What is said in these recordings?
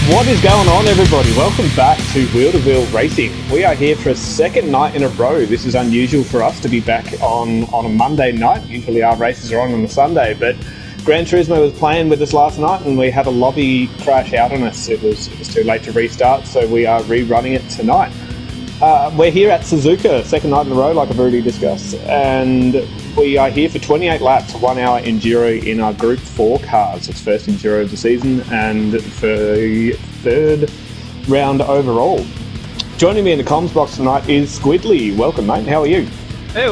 What is going on, everybody? Welcome back to Wheel-to-Wheel Racing. We are here for a second night in a row. This is unusual for us to be back on a Monday night. Usually our races are on a Sunday, but Gran Turismo was playing with us last night and we had a lobby crash out on us. It was too late to restart, so we are rerunning it tonight. We're here at Suzuka, second night in a row, like I've already discussed, and we are here for 28 laps, 1 hour enduro in our Group 4 cars. It's first enduro of the season and for third round overall. Joining me in the comms box tonight is Squidly. Welcome, mate. How are you? Hey,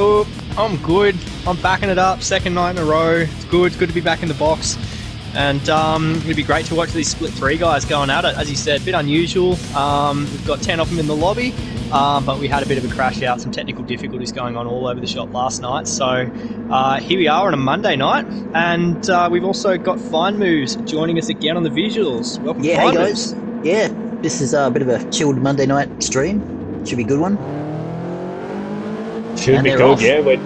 I'm good. I'm backing it up, second night in a row. It's good to be back in the box. And it'll be great to watch these split three guys going at it. As you said, a bit unusual. We've got 10 of them in the lobby, but we had a bit of a crash out, some technical difficulties going on all over the shop last night. So here we are on a Monday night, and we've also got Fine Moves joining us again on the visuals. Welcome, yeah, Fine hey Moves. guys. Yeah, this is a bit of a chilled Monday night stream. Should be a good one. Should be good, yeah. We're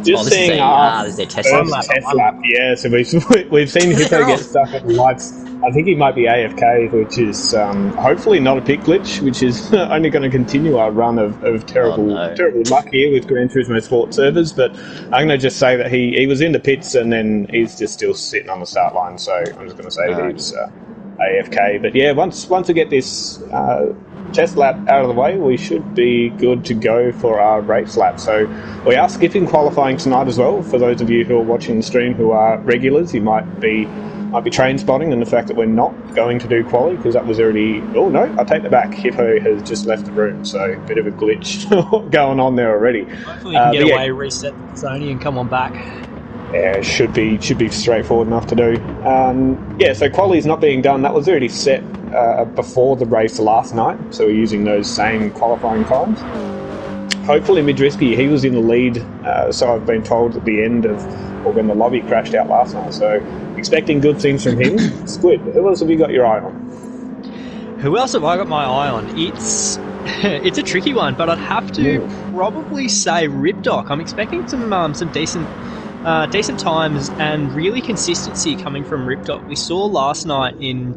just seeing this is their test lap. Yeah, so we've seen Hippo get stuck at the lights. I think he might be AFK, which is hopefully not a pit glitch, which is only going to continue our run of terrible luck here with Gran Turismo Sport servers. But I'm going to just say that he was in the pits and then he's just still sitting on the start line. So I'm just going to say he's AFK. But yeah, once we get this test lap out of the way, we should be good to go for our race lap. So we are skipping qualifying tonight as well. For those of you who are watching the stream who are regulars, you might be train spotting and the fact that we're not going to do quali because that was already... Oh no, I take that back. Hippo has just left the room, so a bit of a glitch going on there already. Hopefully you can get away, reset the Sony and come on back. Yeah, should be straightforward enough to do. So quali's not being done. That was already set before the race last night, so we're using those same qualifying times. Hopefully Midrisky, he was in the lead, so I've been told at the end of, or when the lobby crashed out last night, so expecting good things from him. Squid, who else have you got your eye on? Who else have I got my eye on? It's a tricky one, but I'd have to probably say Ripdoc. I'm expecting some decent times and really consistency coming from Ripdoc. We saw last night in,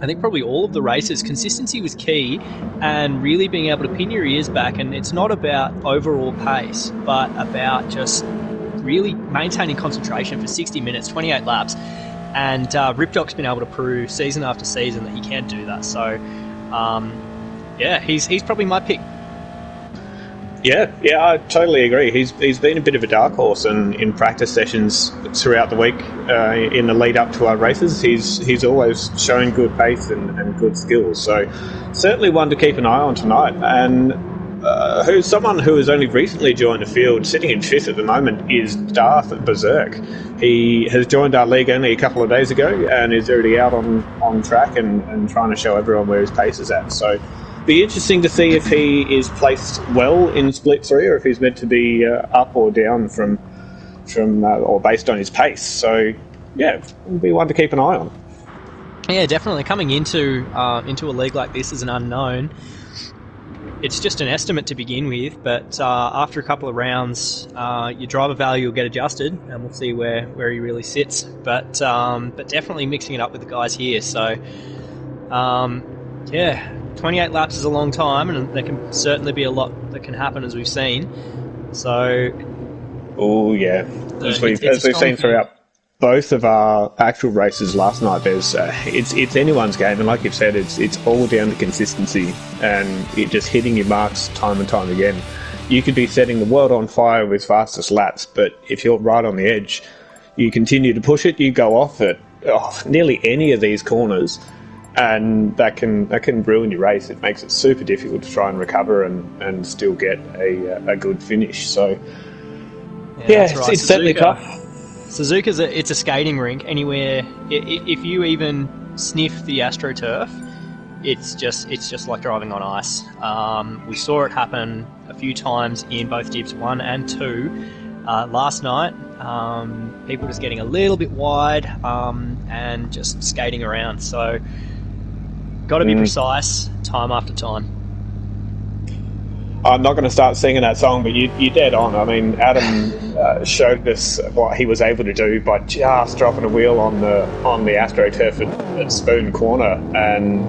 I think, probably all of the races, consistency was key and really being able to pin your ears back. And it's not about overall pace, but about just really maintaining concentration for 60 minutes, 28 laps. And Ripdoc's been able to prove season after season that he can do that. So, he's probably my pick. Yeah, I totally agree. He's been a bit of a dark horse, and in practice sessions throughout the week, in the lead up to our races, he's always showing good pace and good skills. So certainly one to keep an eye on tonight. And who's someone who has only recently joined the field, sitting in fifth at the moment, is Darth Berserk. He has joined our league only a couple of days ago and is already out on track and trying to show everyone where his pace is at. So be interesting to see if he is placed well in Split 3 or if he's meant to be up or down from or based on his pace. So, yeah, it'll be one to keep an eye on. Yeah, definitely. Coming into a league like this as an unknown, it's just an estimate to begin with, but after a couple of rounds, your driver value will get adjusted, and we'll see where he really sits. But definitely mixing it up with the guys here. So, 28 laps is a long time, and there can certainly be a lot that can happen, as we've seen. So, as we've seen throughout both of our actual races last night, there's it's anyone's game, and like you've said, it's all down to consistency and it just hitting your marks time and time again. You could be setting the world on fire with fastest laps, but if you're right on the edge, you continue to push it, you go off at nearly any of these corners, and that can ruin your race. It makes it super difficult to try and recover and still get a good finish. So it's certainly tough. Suzuka's it's a skating rink. Anywhere, if you even sniff the AstroTurf, it's just like driving on ice. We saw it happen a few times in both Dips 1 and 2 last night. People just getting a little bit wide and just skating around. So, got to be precise time after time. I'm not going to start singing that song, but you're dead on. I mean, Adam showed us what he was able to do by just dropping a wheel on the AstroTurf at Spoon Corner, and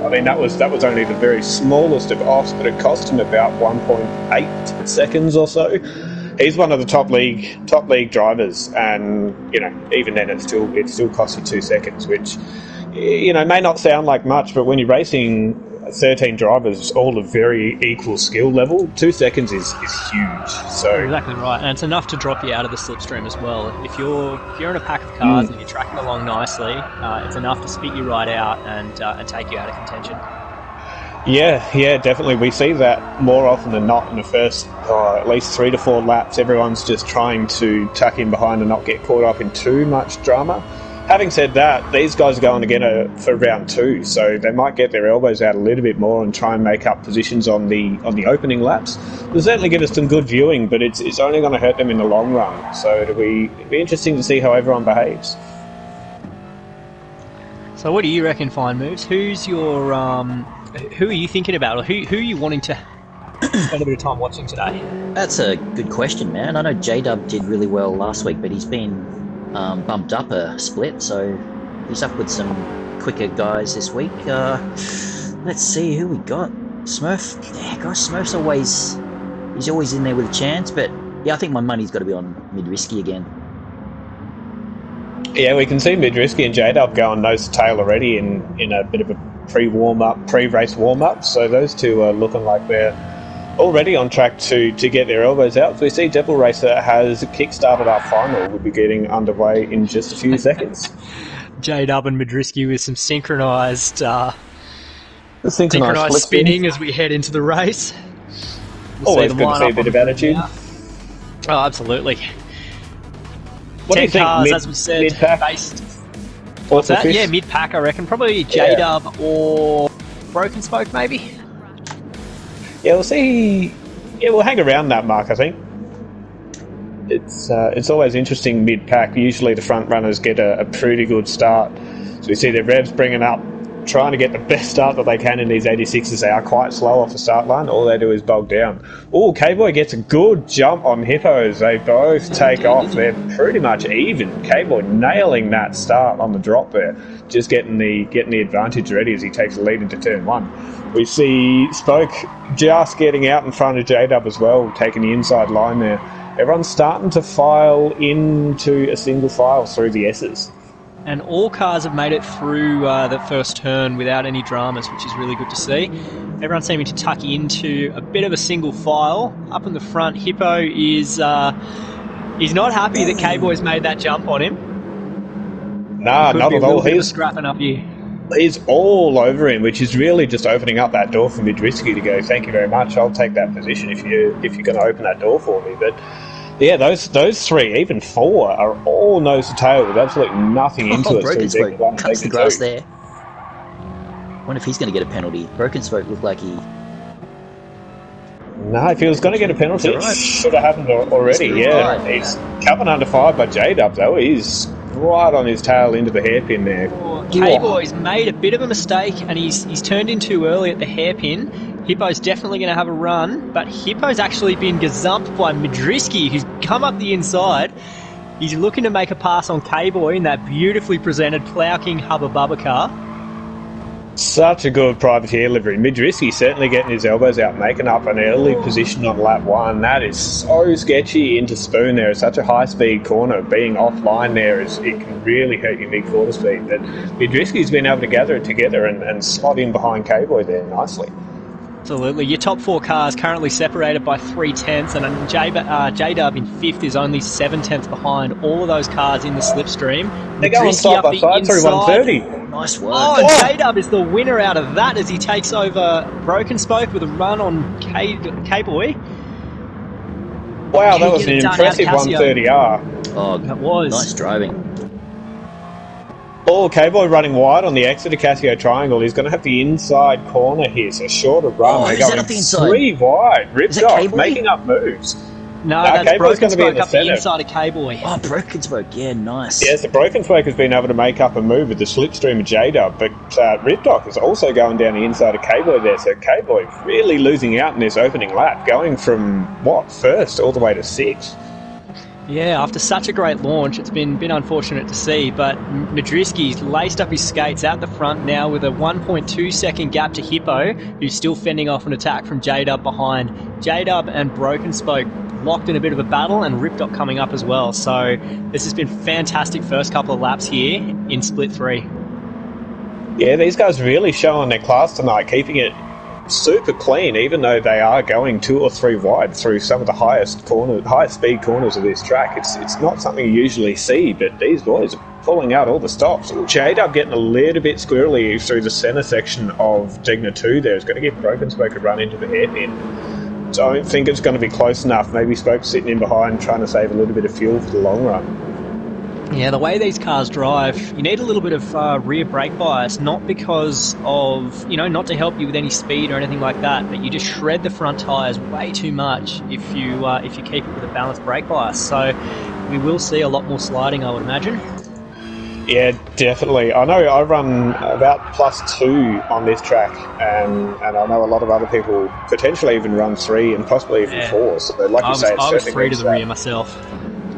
I mean, that was only the very smallest of offs, but it cost him about 1.8 seconds or so. He's one of the top league drivers, and even then it still costs you 2 seconds, which may not sound like much, but when you're racing 13 drivers, all of very equal skill level, 2 seconds is huge. So exactly right, and it's enough to drop you out of the slipstream as well. If you're in a pack of cars and you're tracking along nicely, it's enough to spit you right out and take you out of contention. Yeah, definitely. We see that more often than not in the first at least 3 to 4 laps. Everyone's just trying to tuck in behind and not get caught up in too much drama. Having said that, these guys are going again for round 2, so they might get their elbows out a little bit more and try and make up positions on the opening laps. It'll certainly give us some good viewing, but it's only going to hurt them in the long run. So it'll be interesting to see how everyone behaves. So what do you reckon, Fine Moves? Who's your who are you thinking about, or who are you wanting to spend a bit of time watching today? That's a good question, man. I know J-Dub did really well last week, but he's been bumped up a split, so he's up with some quicker guys this week. Let's see who we got. Smurf. Yeah, gosh, Smurf's he's always in there with a chance, but yeah, I think my money's got to be on Midrisky again. Yeah, we can see Midrisky and J-Dub going nose to tail already in a bit of a pre-race warm-up, so those two are looking like they're already on track to get their elbows out. So we see Devil Racer has kick-started our final. We'll be getting underway in just a few seconds. J-Dub and Midrisky with some synchronised synchronised spinning as we head into the race. Always good to see a bit of attitude. Oh, absolutely. What 10 do you think, cars, as we said, mid-pack? based... What's that? Yeah, mid-pack, I reckon. Probably J-Dub or Broken Spoke, maybe. Yeah, we'll see. Yeah, we'll hang around that mark, I think. It's always interesting mid-pack. Usually the front runners get a pretty good start. So we see their revs bringing up, trying to get the best start that they can in these 86s. They are quite slow off the start line. All they do is bog down. Oh, K-Boy gets a good jump on Hippos. They both take off. They're pretty much even. K-Boy nailing that start on the drop there. Just getting the advantage ready as he takes the lead into turn 1. We see Spoke just getting out in front of J-Dub as well, taking the inside line there. Everyone's starting to file into a single file through the S's. And all cars have made it through the first turn without any dramas, which is really good to see. Everyone's seeming to tuck into a bit of a single file. Up in the front, Hippo is he's not happy that K-Boy's made that jump on him. Nah, not at all. He's scrapping up here. He's all over him, which is really just opening up that door for Midrisky to go, thank you very much, I'll take that position if you're going to open that door for me. But yeah, those 3, even 4, are all nose to tail with absolutely nothing into it. Broken Spoke cuts the grass there. Wonder if he's going to get a penalty. Broken Spoke looked like he... No, if he was going to get a penalty, it should have happened already. Yeah, he's coming under fire by J-Dub though. He's right on his tail into the hairpin there. K-Boy's made a bit of a mistake and he's turned in too early at the hairpin. Hippo's definitely going to have a run, but Hippo's actually been gazumped by Midrisky, who's come up the inside. He's looking to make a pass on K-Boy in that beautifully presented Plough King Hubba Bubba car. Such a good privateer livery. Midrisky certainly getting his elbows out, making up an early position on lap 1. That is so sketchy into Spoon there. It's such a high-speed corner. Being offline there, it can really hurt your mid-quarter speed. But Midrisky's been able to gather it together and slot in behind K-Boy there nicely. Absolutely. Your top 4 cars currently separated by 3/10, and J-Dub in 5th is only 7/10 behind all of those cars in the slipstream. They're going side by side through 130. Nice work. Oh, and J-Dub is the winner out of that as he takes over Broken Spoke with a run on K-Boy. Wow, that was an impressive 130R. Oh, that was. Nice driving. Oh, K-Boy running wide on the exit of Casio Triangle. He's going to have the inside corner here, so shorter run. They're going 3 wide. Ripped off, making up moves. No, that's K-Boy's Broken going to be in Spoke up the the inside of K-Boy. Oh, Broken Spoke, yeah, nice. Yes, the Broken Spoke has been able to make up a move with the slipstream of J-Dub, but Ripdock is also going down the inside of K-Boy there, so K-Boy really losing out in this opening lap, going from, first all the way to 6th. Yeah, after such a great launch, it's been unfortunate to see, but Madriski's laced up his skates out the front now with a 1.2 second gap to Hippo, who's still fending off an attack from J-Dub behind. J-Dub and Broken Spoke locked in a bit of a battle, and Ripdoc coming up as well. So this has been fantastic first couple of laps here in split 3. Yeah, these guys really showing their class tonight, keeping it super clean, even though they are going 2 or 3 wide through some of the highest speed corners of this track. It's not something you usually see, but these boys are pulling out all the stops. J-Dub getting a little bit squirrely through the centre section of Digna 2 there. Is going to give Broken Spoke a run into the hairpin. Don't think it's going to be close enough. Maybe Spoke's sitting in behind trying to save a little bit of fuel for the long run. Yeah, the way these cars drive, you need a little bit of rear brake bias, not because of, not to help you with any speed or anything like that, but you just shred the front tyres way too much if you keep it with a balanced brake bias. So we will see a lot more sliding, I would imagine. Yeah, definitely. I know I run about +2 on this track, and I know a lot of other people potentially even run 3 and possibly even 4. So like you say, I was 3 to the rear myself.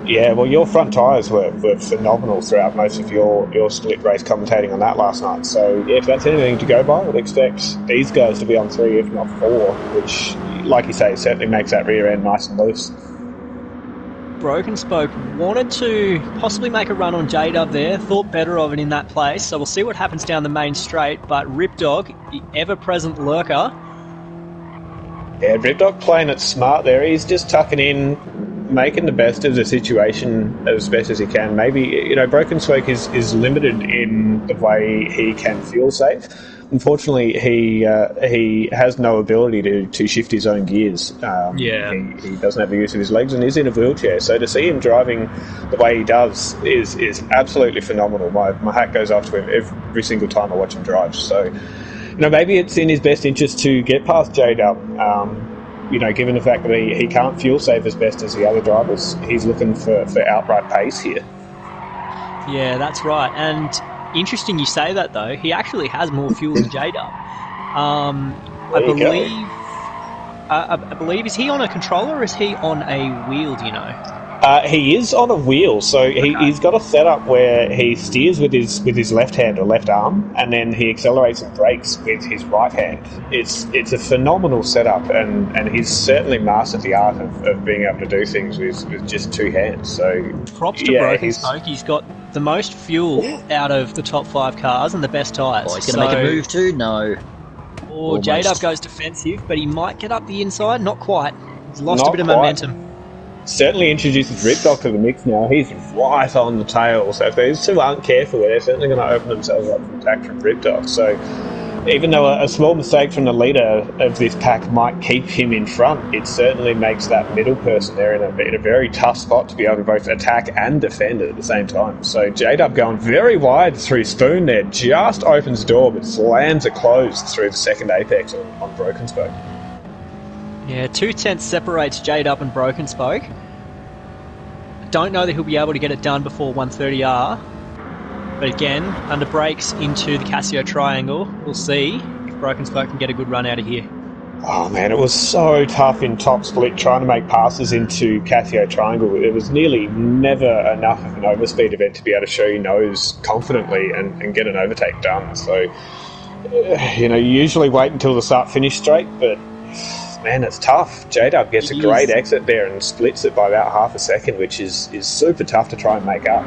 Yeah, well, your front tyres were phenomenal throughout most of your split race commentating on that last night. So, yeah, if that's anything to go by, I would expect these guys to be on 3, if not 4, which, like you say, certainly makes that rear end nice and loose. Broken Spoke wanted to possibly make a run on J-Dub there, thought better of it in that place. So we'll see what happens down the main straight. But Ripdog, the ever-present lurker. Yeah, Ripdog playing it smart there. He's just tucking in, making the best of the situation as best as he can. Maybe, Broken Spoke is limited in the way he can fuel save. Unfortunately, he has no ability to shift his own gears. He doesn't have the use of his legs and is in a wheelchair. So to see him driving the way he does is absolutely phenomenal. My hat goes off to him every single time I watch him drive. So, maybe it's in his best interest to get past J-Dub. Given the fact that he can't fuel save as best as the other drivers, he's looking for outright pace here. Yeah, that's right. And interesting you say that, though. He actually has more fuel than J-Dub. I believe, is he on a controller or is he on a wheel, do you know? He is on a wheel, so he's got a setup where he steers with his left hand or left arm, and then he accelerates and brakes with his right hand. It's a phenomenal setup, and he's certainly mastered the art of being able to do things with just 2 hands. So props to Broken Spoke. He's got the most fuel out of the top 5 cars and the best tyres. Oh, he's going to make a move too? No. Or J-Dub goes defensive, but he might get up the inside. Not quite. He's lost a bit of momentum. Certainly introduces Ripdoc to the mix now. He's right on the tail. So if these two aren't careful, they're certainly going to open themselves up for attack from Ripdoc. So even though a small mistake from the leader of this pack might keep him in front, it certainly makes that middle person there in a very tough spot to be able to both attack and defend at the same time. So J-Dub going very wide through Spoon there, just opens the door but slams it closed through the second apex on Broken Spoke. Yeah, 2/10 separates J-Dub and Broken Spoke. I don't know that he'll be able to get it done before 130R. But again, under brakes into the Casio triangle, we'll see if Broken Spoke can get a good run out of here. Oh man, it was so tough in top split trying to make passes into Casio triangle. It was nearly never enough of an overspeed event to be able to show your nose confidently and get an overtake done. So, you usually wait until the start-finish straight, but man, it's tough. J-Dub gets a great exit there and splits it by about half a second, which is super tough to try and make up.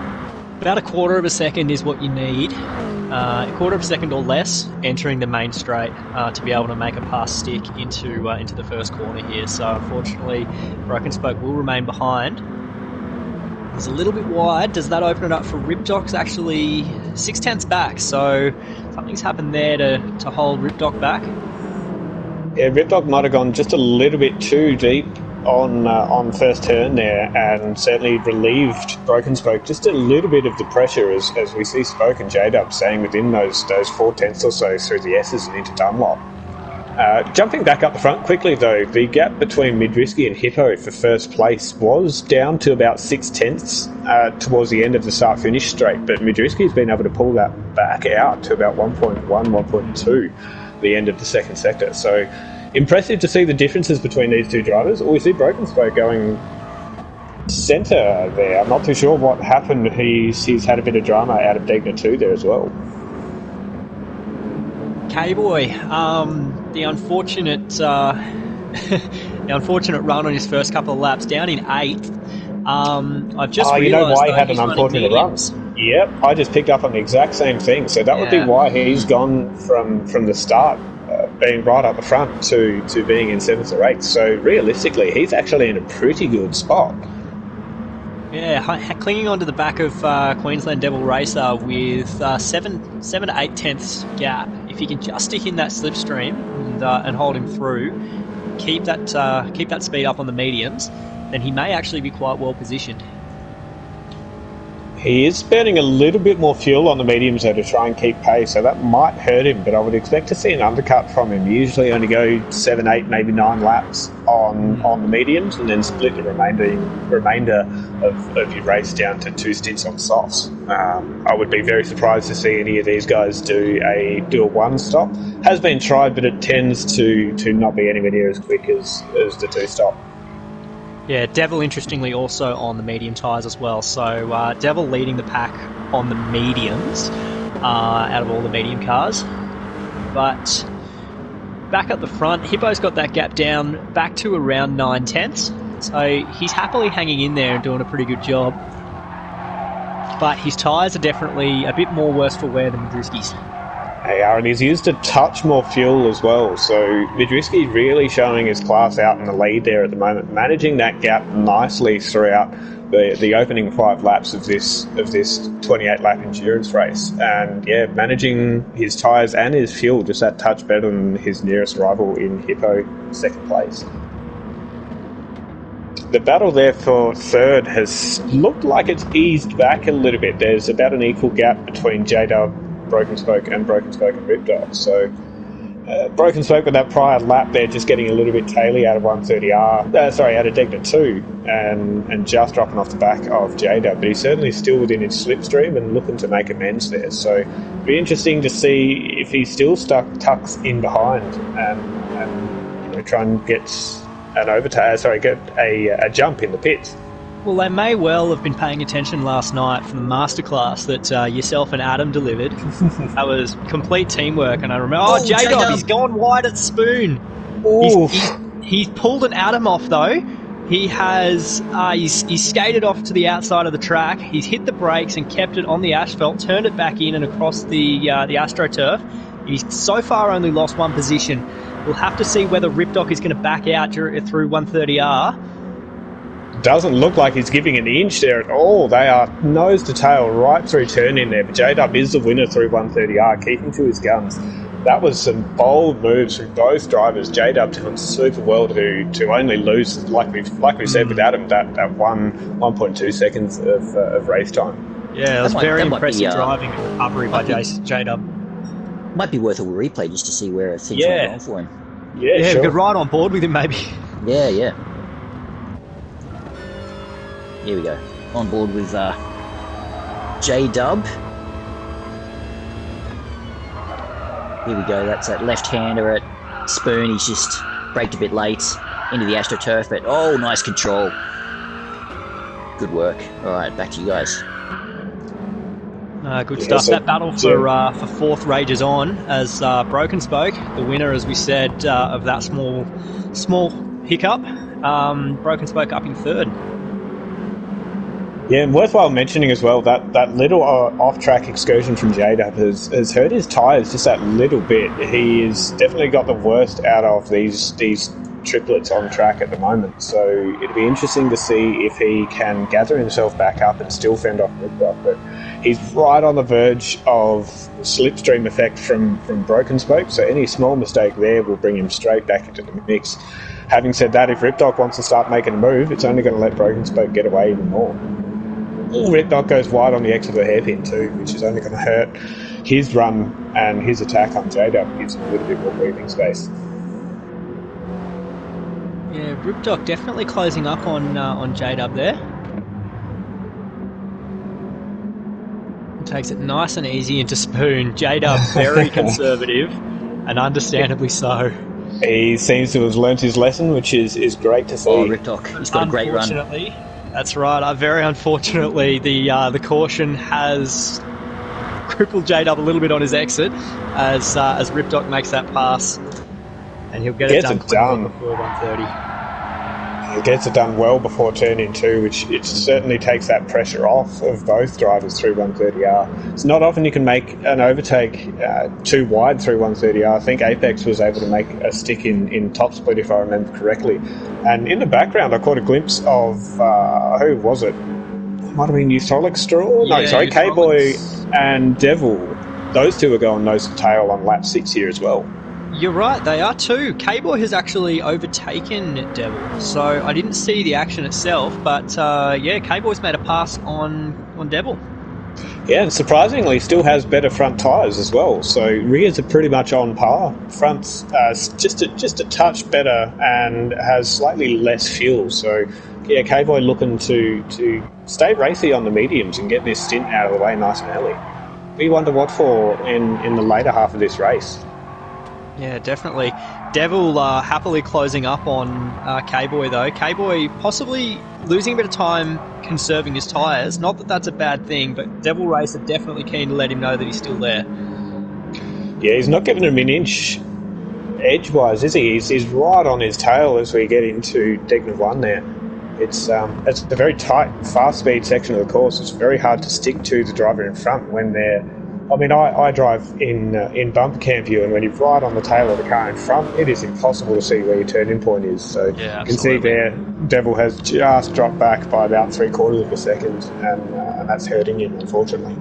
About a quarter of a second is what you need. A quarter of a second or less entering the main straight to be able to make a pass stick into the first corner here. So unfortunately, Broken Spoke will remain behind. It's a little bit wide. Does that open it up for Ripdoc's actually 6/10 back? So something's happened there to hold Ripdoc back. Yeah, Ripdoc might have gone just a little bit too deep on first turn there, and certainly relieved Broken Spoke just a little bit of the pressure as we see Spoke and J-Dub staying within those 4/10 or so through the S's and into Dunlop. Jumping back up the front quickly though, the gap between Midrisky and Hippo for first place was down to about 6/10 towards the end of the start-finish straight, but Midrisky's been able to pull that back out to about 1.1, 1.2 the end of the second sector. So impressive to see the differences between these two drivers. We see Broken Spoke going centre there. I'm not too sure what happened. He's had a bit of drama out of W2W there as well. K-Boy, the unfortunate the unfortunate run on his first couple of laps, down in 8th. I've just realised, you know why he had an running unfortunate run? mediums. Yep, I just picked up on the exact same thing. So that would be why he's gone from the start, being right up the front, to being in 7th or 8th. So realistically, he's actually in a pretty good spot. Yeah, clinging onto the back of Queensland Devil Racer with 7 to 8 tenths gap. If he can just stick in that slipstream and hold him through, keep that speed up on the mediums, then he may actually be quite well positioned. He is burning a little bit more fuel on the mediums though to try and keep pace, so that might hurt him, but I would expect to see an undercut from him. You usually only go 7, 8, maybe 9 laps on the mediums, and then split the remainder of your race down to 2 stints on softs. I would be very surprised to see any of these guys do a 1 stop. Has been tried, but it tends to not be anywhere near as quick as the 2 stop. Yeah, Devil, interestingly, also on the medium tyres as well. So Devil leading the pack on the mediums out of all the medium cars. But back up the front, Hippo's got that gap down back to around 9 tenths. So he's happily hanging in there and doing a pretty good job. But his tyres are definitely a bit more worse for wear than Madriski's. They are, and he's used a touch more fuel as well. So Madriski's really showing his class out in the lead there at the moment, managing that gap nicely throughout the opening 5 laps of this 28-lap endurance race. And yeah, managing his tyres and his fuel just that touch better than his nearest rival in Hippo, 2nd place. The battle there for 3rd has looked like it's eased back a little bit. There's about an equal gap between J-Dub, Broken Spoke and Rip Dog. So Broken Spoke with that prior lap there, just getting a little bit taily out of 130R, out of Degna 2, and just dropping off the back of J-Dub, but he's certainly still within his slipstream and looking to make amends there. So it'll be interesting to see if he's still tucks in behind and try and get an get a jump in the pits. Well, they may well have been paying attention last night from the masterclass that yourself and Adam delivered. That was complete teamwork, and I remember, J-Dub, he's gone wide at Spoon. He's pulled an Adam off, though. He has he's skated off to the outside of the track. He's hit the brakes and kept it on the asphalt, turned it back in and across the AstroTurf. He's so far only lost 1 position. We'll have to see whether Ripdoc is going to back out through 130R. Doesn't look like he's giving an inch there at all. They are nose to tail right through turn in there, but J-Dub is the winner through 130R, keeping to his guns. That was some bold moves from both drivers. J-Dub doing super well to only lose, like we said with Adam, that 1.2 seconds of race time. Yeah, it was very impressive driving and recovery by J-Dub. Might be worth a replay just to see where things went wrong for him. Yeah, sure. We could ride on board with him maybe. Yeah. Here we go. On board with J-Dub. Here we go. That's that left-hander at Spoon. He's just braked a bit late into the AstroTurf, but nice control. Good work. All right, back to you guys. Good stuff. That battle for 4th rages on as Broken Spoke, the winner, as we said, of that small hiccup. Broken Spoke up in 3rd. Yeah, and worthwhile mentioning as well that little off-track excursion from J-Dub has hurt his tyres just that little bit. He's definitely got the worst out of these triplets on track at the moment. So it'll be interesting to see if he can gather himself back up and still fend off Ripdoc. But he's right on the verge of slipstream effect from Broken Spoke, so any small mistake there will bring him straight back into the mix. Having said that, if Ripdoc wants to start making a move, it's only going to let Broken Spoke get away even more. Ripdoc goes wide on the exit of the hairpin too, which is only going to hurt his run and his attack on J-Dub. Gives him a little bit more breathing space. Yeah, Ripdoc definitely closing up on J-Dub there. Takes it nice and easy into Spoon. J-Dub very conservative, and understandably so. He seems to have learnt his lesson, which is great to see. Ripdoc, he's got a great run. Unfortunately, That's right. Very unfortunately, the caution has crippled J-Dub a little bit on his exit as Ripdoc makes that pass, and he'll get it done cleanly before 130. He gets it done well before turning 2, which it certainly takes that pressure off of both drivers through 130R. It's not often you can make an overtake too wide through 130R. I think Apex was able to make a stick in top split, if I remember correctly. And in the background, I caught a glimpse of, who was it? Might have been Eutholic Straw? Yeah, no, sorry, K-Boy and Devil. Those two are going nose to tail on lap 6 here as well. You're right, they are too. K-Boy has actually overtaken Devil, so I didn't see the action itself, but K-Boy's made a pass on Devil. Yeah, and surprisingly still has better front tyres as well, so rears are pretty much on par. Front's just a touch better and has slightly less fuel, so yeah, K-Boy looking to stay racy on the mediums and get this stint out of the way nice and early. We wonder what for in the later half of this race. Yeah, definitely. Devil happily closing up on K-Boy, though. K-Boy possibly losing a bit of time conserving his tyres. Not that that's a bad thing, but Devil Racer definitely keen to let him know that he's still there. Yeah, he's not giving him an inch edgewise, is he? He's right on his tail as we get into Dignov 1 there. It's a very tight, fast-speed section of the course. It's very hard to stick to the driver in front when they're... I mean, I drive in bumper cam view, and when you're right on the tail of the car in front, it is impossible to see where your turning point is. So yeah, you can see there, Devil has just dropped back by about 3/4 of a second, and that's hurting him, unfortunately.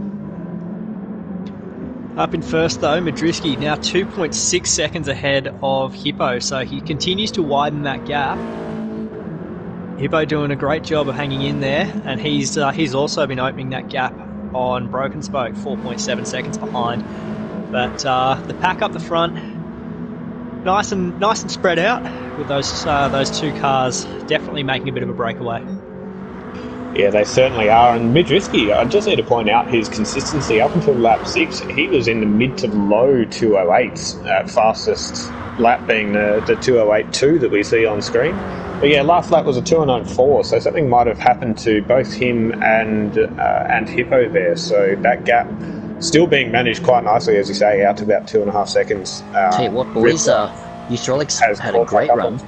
Up in first, though, Madriski now 2.6 seconds ahead of Hippo, so he continues to widen that gap. Hippo doing a great job of hanging in there, and he's also been opening that gap on Broken Spoke, 4.7 seconds behind. But the pack up the front, nice and spread out, with those two cars definitely making a bit of a breakaway. Yeah, they certainly are. And Madriski, I just need to point out his consistency up until lap 6. He was in the mid to low 208s, fastest lap being the 208.2 that we see on screen. But yeah, last lap was a 209.4, so something might have happened to both him and Hippo there. So that gap still being managed quite nicely, as you say, out to about 2.5 seconds. Tell you what, boys, Eustrolix had a great run.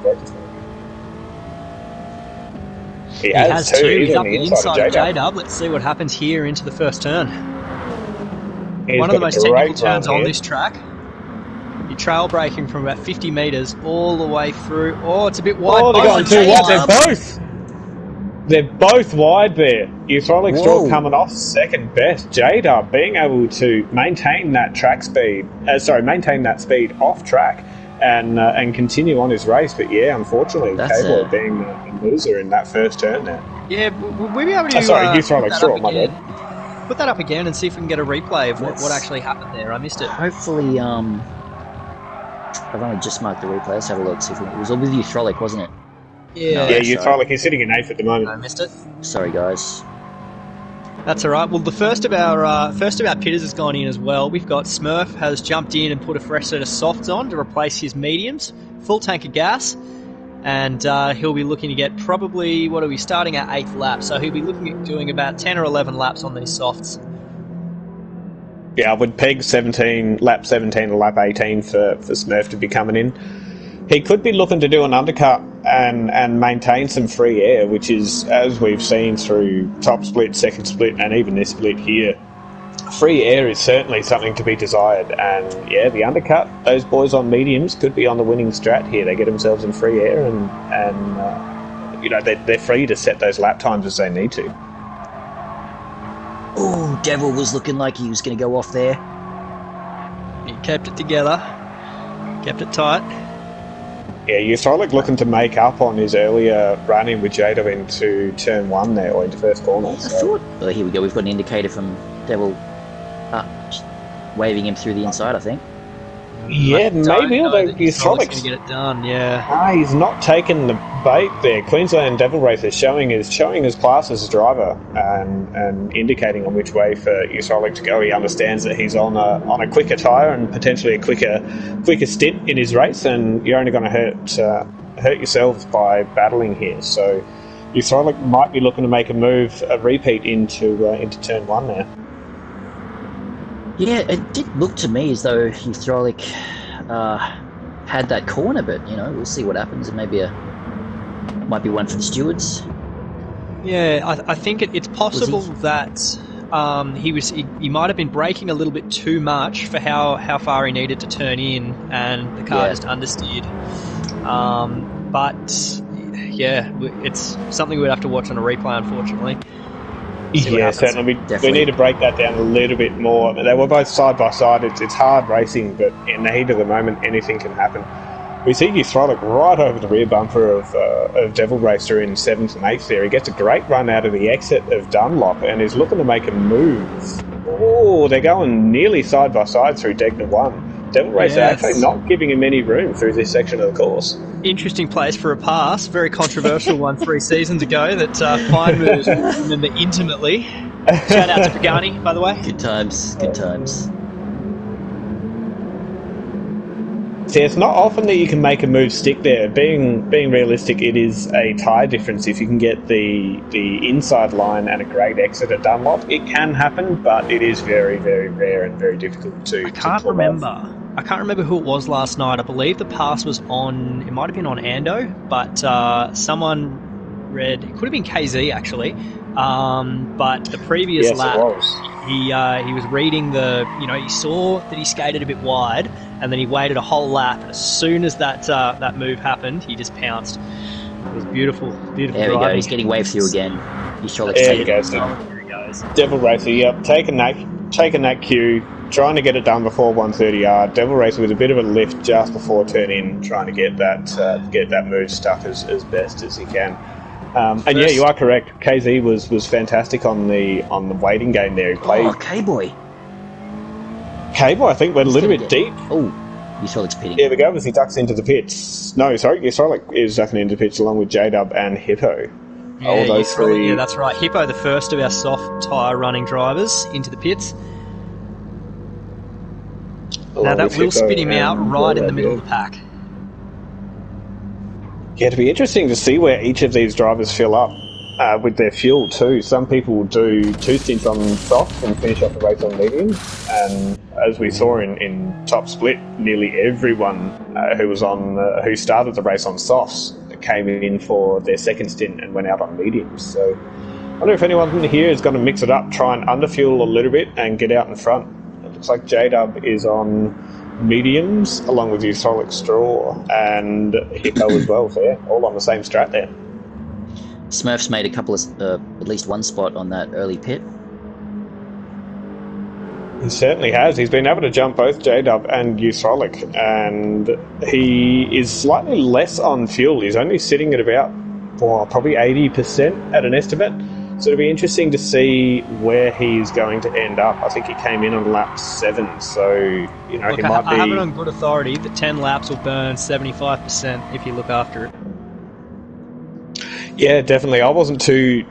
He has too. He's up the inside of J-Dub. Let's see what happens here into the first turn. One of the most technical turns on this track. You're trail braking from about 50 metres all the way through. Oh, it's a bit wide. Oh, they're going too wide. They're both wide there. Eutholic Straw coming off second best. J-Dub being able to maintain that maintain that speed off track and continue on his race. But yeah, unfortunately, K-Boy being the loser in that first turn there. Yeah, we'll be able to Eutholic Straw, my bad. Put that up again and see if we can get a replay of what actually happened there. I missed it. Hopefully, I've only just marked the replay. Let's have a look. See if it was with Eutholic, wasn't it? Yeah. Yeah, Eutholic. He's sitting in 8th at the moment. I missed it. Sorry, guys. That's all right. Well, the first of our pitters has gone in as well. We've got Smurf has jumped in and put a fresh set of softs on to replace his mediums. Full tank of gas. And he'll be looking to get probably, starting at 8th lap. So he'll be looking at doing about 10 or 11 laps on these softs. Yeah, I would peg lap 17 or lap 18 for Smurf to be coming in. He could be looking to do an undercut and maintain some free air, which is, as we've seen through top split, second split, and even this split here, free air is certainly something to be desired. And yeah, the undercut, those boys on mediums could be on the winning strat here. They get themselves in free air and they're free to set those lap times as they need to. Oh, Devil was looking like he was going to go off there. He kept it together, kept it tight. Yeah, Eutholic looking to make up on his earlier run-in with Jado into turn 1 there, or into first corner. I thought... Oh, here we go. We've got an indicator from Devil waving him through the inside, I think. Yeah, maybe, although Eutholic's going to get it done, yeah. He's not taking the bait there. Queensland Devil Racer showing his class as a driver and indicating on which way for Eutholic to go. He understands that he's on a quicker tyre and potentially a quicker stint in his race, and you're only going to hurt yourselves by battling here. So Yusrolik might be looking to make a repeat into turn 1 now. Yeah, it did look to me as though Hydraulic had that corner, but we'll see what happens. It might be one for the stewards. Yeah, I think it's possible that he might have been braking a little bit too much for how far he needed to turn in, and the car just understeered. But yeah, it's something we'd have to watch on a replay, unfortunately. Yeah, certainly. We need to break that down a little bit more. They were both side by side. It's hard racing, but in the heat of the moment, anything can happen. We see Yusrolik right over the rear bumper of Devil Racer in 7th and 8th there. He gets a great run out of the exit of Dunlop and is looking to make a move. Oh, they're going nearly side by side through Degner 1. Devil Racer actually not giving him any room through this section of the course. Interesting place for a pass. Very controversial one 3 seasons ago that Fine Moves will remember intimately. Shout out to Pagani, by the way. Good times. See, it's not often that you can make a move stick there. Being realistic, it is a tyre difference. If you can get the inside line and a great exit at Dunlop, it can happen, but it is very, very rare and very difficult to. I can't remember who it was last night. I believe the pass was on. It might have been on Ando, but someone read. It could have been KZ actually. But the previous lap, he was reading he saw that he skated a bit wide, and then he waited a whole lap. And as soon as that move happened, he just pounced. It was beautiful. There we go. He's getting wave through again. He's trying to there he goes. Devil Racer, yep, taking that cue, trying to get it done before 130 yard. Devil Racer with a bit of a lift just before turn in, trying to get that move stuck as best as he can. And yeah, you are correct. KZ was fantastic on the waiting game there. He played. K-Boy, I think went a little bit deep. Oh, Yusrolik's pitting. There we go, as he ducks into the pits. No, sorry, Yusrolik is ducking into the pits along with J-Dub and Hippo. Yeah, all those three. Yeah, that's right. Hippo, the first of our soft tyre running drivers, into the pits. Now that will spit him out right in the middle of the pack. Yeah, it'll be interesting to see where each of these drivers fill up with their fuel too. Some people do 2 stints on softs and finish off the race on medium. And as we saw in top split, nearly everyone who started the race on softs came in for their second stint and went out on mediums. So I wonder if anyone here is going to mix it up, try and underfuel a little bit and get out in front. It looks like J-Dub is on mediums along with Yusrolik Straw and Hippo as well. So yeah, all on the same strat there. Smurf's made a couple of at least one spot on that early pit. He certainly has. He's been able to jump both J-Dub and Yusrolik, and he is slightly less on fuel. He's only sitting at about probably 80% at an estimate. So it'll be interesting to see where he's going to end up. I think he came in on lap 7, so he might be. I have it on good authority that 10 laps will burn 75% if you look after it. Yeah, definitely. I wasn't too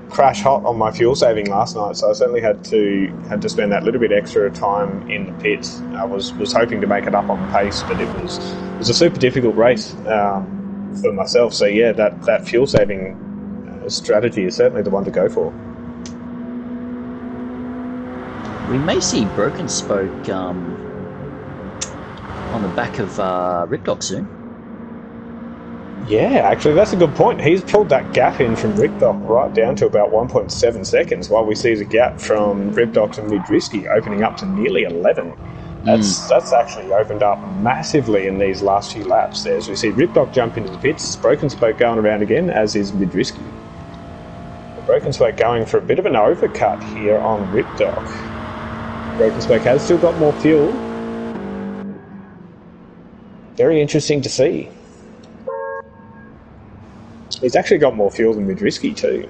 crash hot on my fuel saving last night, so I certainly had to spend that little bit extra time in the pits. I was hoping to make it up on pace, but it was a super difficult race for myself. So yeah, that fuel saving strategy is certainly the one to go for. We may see Broken Spoke on the back of Ripdoc soon. Yeah, actually, that's a good point. He's pulled that gap in from Ripdoc right down to about 1.7 seconds, while we see the gap from Ripdoc to Midrisky opening up to nearly 11. That's actually opened up massively in these last few laps there. As we see Ripdoc jump into the pits, Broken Spoke going around again, as is Midrisky. Broken Spoke going for a bit of an overcut here on Ripdoc. Broken Spoke has still got more fuel. Very interesting to see. He's actually got more fuel than Midrisky too.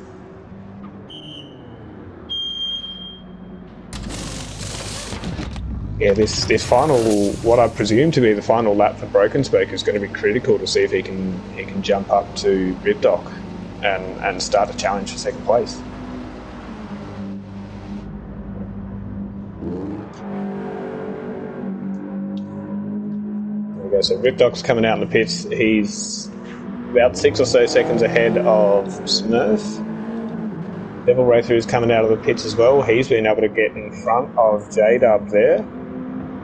Yeah, this final, what I presume to be the final lap for Broken Spoke, is going to be critical to see if he can jump up to Ripdoc and start a challenge for second place. There we go. So Ripdoc's coming out in the pits. about 6 or so seconds ahead of Smurf. Devil Racer is coming out of the pits as well. He's been able to get in front of J-Dub there.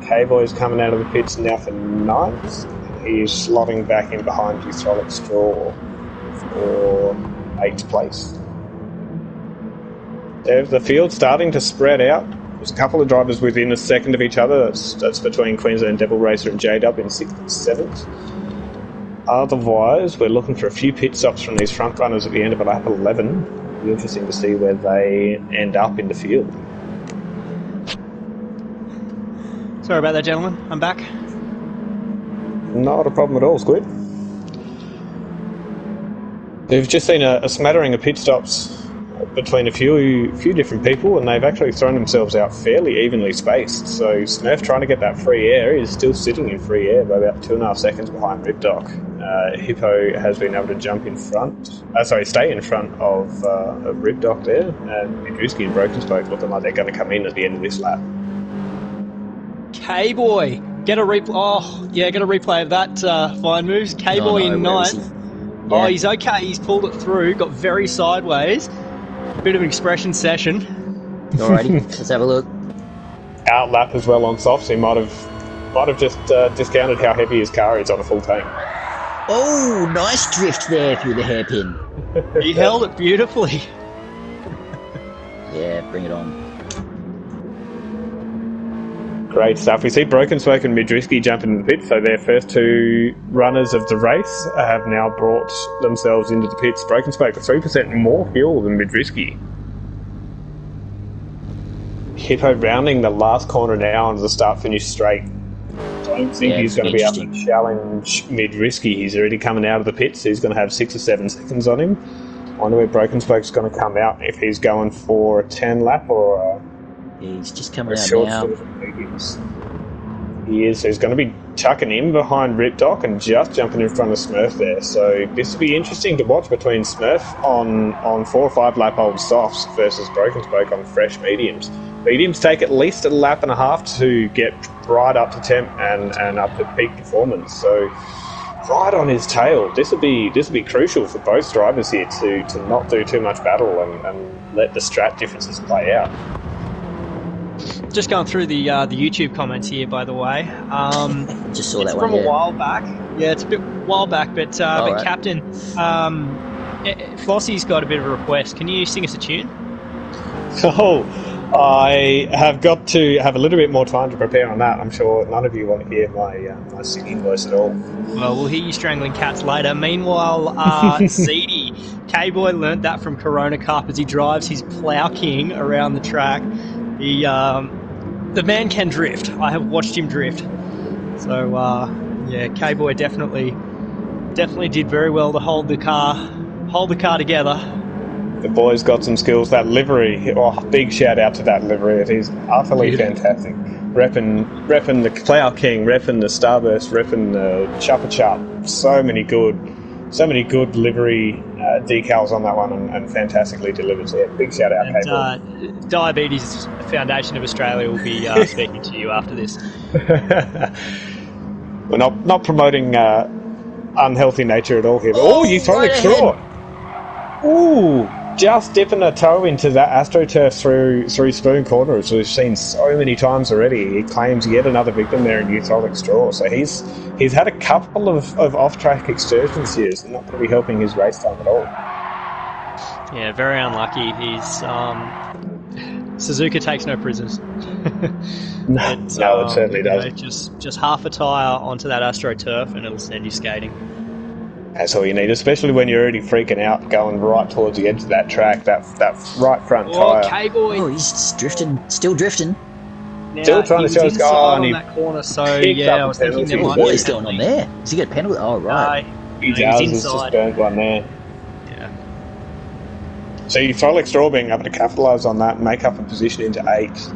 K-Boy's coming out of the pits now for 9th. He is slotting back in behind Hydraulic Straw for 8th place. There's the field starting to spread out. There's a couple of drivers within a second of each other. That's between Queensland Devil Racer and J-Dub in 6th and 7th. Otherwise, we're looking for a few pit stops from these front runners at the end of lap 11. It'll be interesting to see where they end up in the field. Sorry about that, gentlemen. I'm back. Not a problem at all, Squid. They've just seen a smattering of pit stops between a few different people, and they've actually thrown themselves out fairly evenly spaced. So Smurf, trying to get that free air, is still sitting in free air by about 2.5 seconds behind Ripdoc. Hippo has been able to jump in front, stay in front of Ripdoc there, and Midrewski and Broken Spoke looking like they're going to come in at the end of this lap. K-Boy, get a replay of that fine moves. K-Boy in 9th. Yeah. Oh, he's okay. He's pulled it through. Got very sideways. Bit of an expression session. Alrighty, let's have a look. Out lap as well on softs. He might have just discounted how heavy his car is on a full tank. Oh, nice drift there through the hairpin. He held it beautifully. Yeah, bring it on. Great stuff. We see Broken Spoke and Midrewski jump into the pits, so their first 2 runners of the race have now brought themselves into the pits. Broken Spoke with 3% more fuel than Midrewski. Hippo rounding the last corner now onto the start-finish straight. Don't think he's going to be able to challenge Midrewski. He's already coming out of the pits. He's going to have 6 or 7 seconds on him. I wonder where Broken Spoke's going to come out, if he's going for a 10 lap or a... He's just coming out now. He is. He's going to be tucking in behind Ripdoc and just jumping in front of Smurf there. So this will be interesting to watch between Smurf on 4 or 5 lap old softs versus Broken Spoke on fresh mediums. Mediums take at least a lap and a half to get right up to temp and up to peak performance. So right on his tail. This will be crucial for both drivers here to not do too much battle and let the strat differences play out. Just going through the YouTube comments here, by the way. Just saw it's that from one. a while back. Yeah, it's a bit while back, but right. Captain, Flossie's got a bit of a request. Can you sing us a tune? Oh, I have got to have a little bit more time to prepare on that. I'm sure none of you want to hear my singing voice at all. Well, we'll hear you strangling cats later. Meanwhile, Zeedy, K-Boy learnt that from Corona Cup as he drives his Plough King around the track. The man can drift. I have watched him drift. So, K-Boy definitely did very well to hold the car together. The boy's got some skills. That livery, big shout out to that livery. It is utterly fantastic. Repping the Plough King, repping the Starburst, repping the Chuppa Chup. So many good livery decals on that one and fantastically delivered. So, yeah, big shout out, K-Boy. Diabetes Foundation of Australia will be speaking to you after this. We're not promoting unhealthy nature at all here. Oh, you throw it short. Ooh, just dipping a toe into that AstroTurf through Spoon Corner, as we've seen so many times already. He claims yet another victim there in Hydraulic Straw. So he's had a couple of off-track excursions here. So not going to be helping his race time at all. Yeah, very unlucky. He's Suzuka takes no prisoners. No, it certainly doesn't. Just half a tyre onto that AstroTurf and it'll send you skating. That's all you need, especially when you're already freaking out, going right towards the edge of that track, that right front tyre. K-Boy. Oh, he's drifting, still drifting. Now, still trying to show us on that corner, so yeah, I was thinking there might be... What is going on there? Does he get a penalty? Oh, right. He does, he's just burned one there. Yeah. So Hydraulic Straw being able to capitalise on that and make up a position into 8th.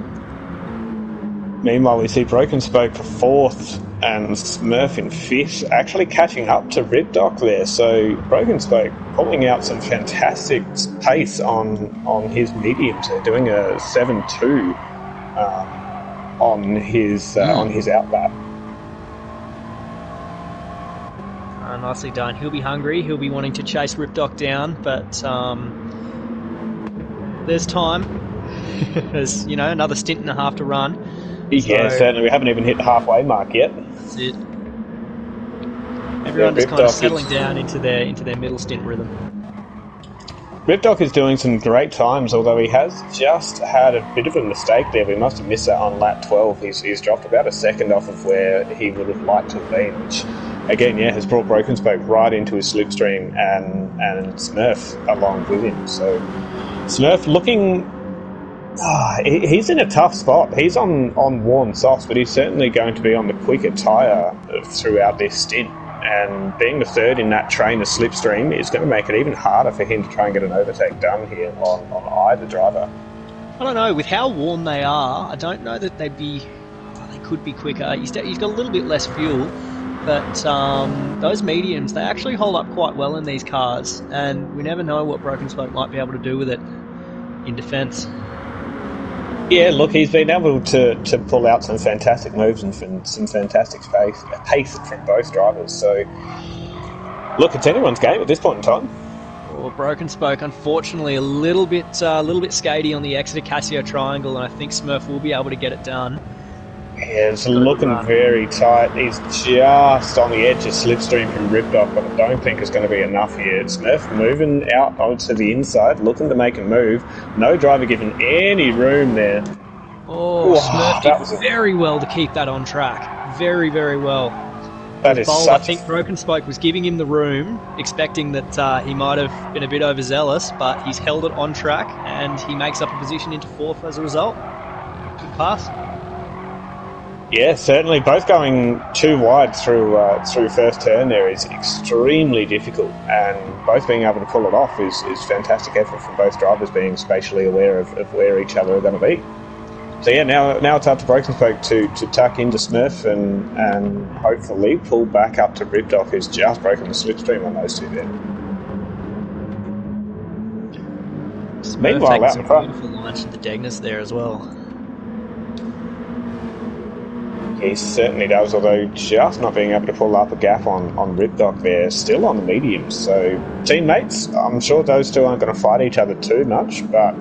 Meanwhile, we see Broken Spoke for 4th and Smurf in 5th, actually catching up to Ripdoc there. So Broken Spoke pulling out some fantastic pace on his mediums. They're doing a 7.2 on his outlap. nicely done. He'll be hungry. He'll be wanting to chase Ripdoc down, but there's time. There's, another stint and a half to run. Yeah, so, certainly. We haven't even hit the halfway mark yet. That's it. Everyone just kind of settling down into their middle stint rhythm. Ripdoc is doing some great times, although he has just had a bit of a mistake there. We must have missed that on lap 12. He's dropped about a second off of where he would have liked to have been, which, again, has brought Broken Spoke right into his slipstream and Smurf along with him. So Smurf looking... he's in a tough spot. He's on warm softs, but he's certainly going to be on the quicker tyre throughout this stint. And being the third in that trainer slipstream is going to make it even harder for him to try and get an overtake done here on either driver. I don't know. With how worn they are, I don't know that they could be quicker. He's got a little bit less fuel, but those mediums, they actually hold up quite well in these cars, and we never know what Broken Spoke might be able to do with it in defence. Yeah, look, he's been able to pull out some fantastic moves and some fantastic pace from both drivers. So, look, it's anyone's game at this point in time. Well, Broken Spoke, unfortunately, a little bit skatey on the Exeter Casio Triangle, and I think Smurf will be able to get it done. Yeah, it's looking very tight. He's just on the edge of slipstream from Ripdoc, but I don't think it's going to be enough here. Smurf moving out onto the inside, looking to make a move. No driver given any room there. Oh, Smurf did very well to keep that on track. Very, very well. That is I think Broken Spoke was giving him the room, expecting that he might have been a bit overzealous, but he's held it on track, and he makes up a position into fourth as a result. Good pass. Yeah, certainly. Both going too wide through first turn there is extremely difficult, and both being able to pull it off is fantastic effort from both drivers, being spatially aware of where each other are going to be. So yeah, now it's up to Broken Spoke to tuck into Smurf and hopefully pull back up to Ripdoc, who's just broken the slipstream on those two there. Smurf Meanwhile, out in front, beautiful launch at the Degness there as well. He certainly does, although just not being able to pull up a gap on Ripdoc there, still on the mediums. So teammates, I'm sure those two aren't going to fight each other too much, but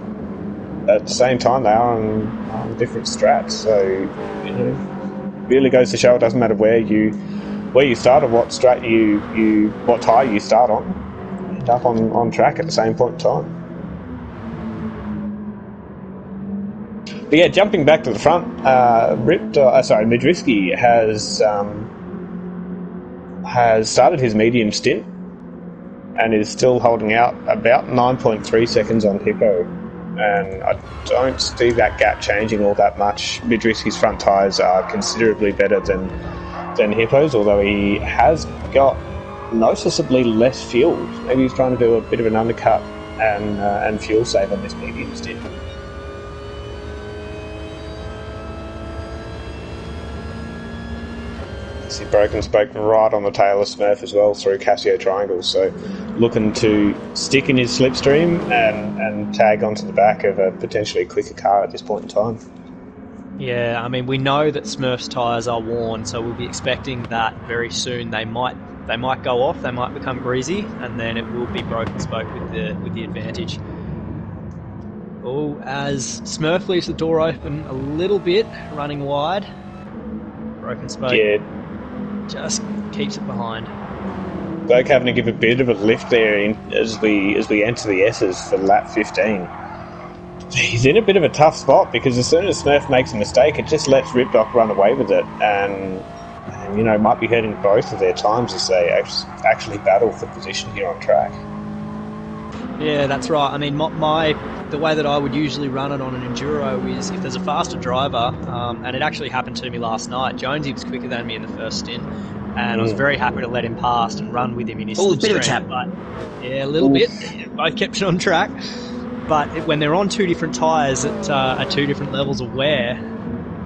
at the same time they are on different strats. So really goes to show it doesn't matter where you start or what strat what tyre you start on, end up on track at the same point in time. But yeah, jumping back to the front, Midriski has started his medium stint and is still holding out about 9.3 seconds on Hippo. And I don't see that gap changing all that much. Midriski's front tyres are considerably better than Hippo's, although he has got noticeably less fuel. Maybe he's trying to do a bit of an undercut and fuel save on this medium stint. See Broken Spoke right on the tail of Smurf as well through Casio Triangle, so looking to stick in his slipstream and tag onto the back of a potentially quicker car at this point in time. Yeah, I mean, we know that Smurf's tyres are worn, so we'll be expecting that very soon. They might go off, they might become greasy, and then it will be Broken Spoke with the advantage. Oh, as Smurf leaves the door open a little bit, running wide, Broken Spoke just keeps it behind. Spoke having to give a bit of a lift there as we enter the S's for lap 15. He's in a bit of a tough spot because as soon as Smurf makes a mistake, it just lets Ripdoc run away with it, and might be hurting both of their times as they actually battle for position here on track. Yeah, that's right. I mean, the way that I would usually run it on an enduro is if there's a faster driver, and it actually happened to me last night. Jonesy was quicker than me in the first stint, and I was very happy to let him past and run with him in his slipstream. Bit of a tap. Yeah, a little bit. Both kept it on track. But when they're on two different tyres at two different levels of wear,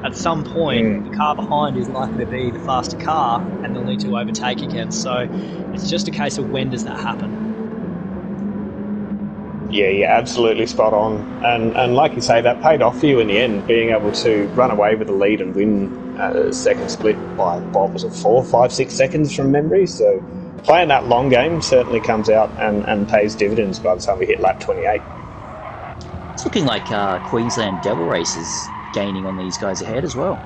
at some point the car behind is likely to be the faster car, and they'll need to overtake again. So it's just a case of when does that happen. Yeah, you're absolutely spot on. And like you say, that paid off for you in the end, being able to run away with the lead and win a second split by, what was it, 4, 5, 6 seconds from memory. So playing that long game certainly comes out and pays dividends by the time we hit lap 28. It's looking like Queensland Devil Race is gaining on these guys ahead as well.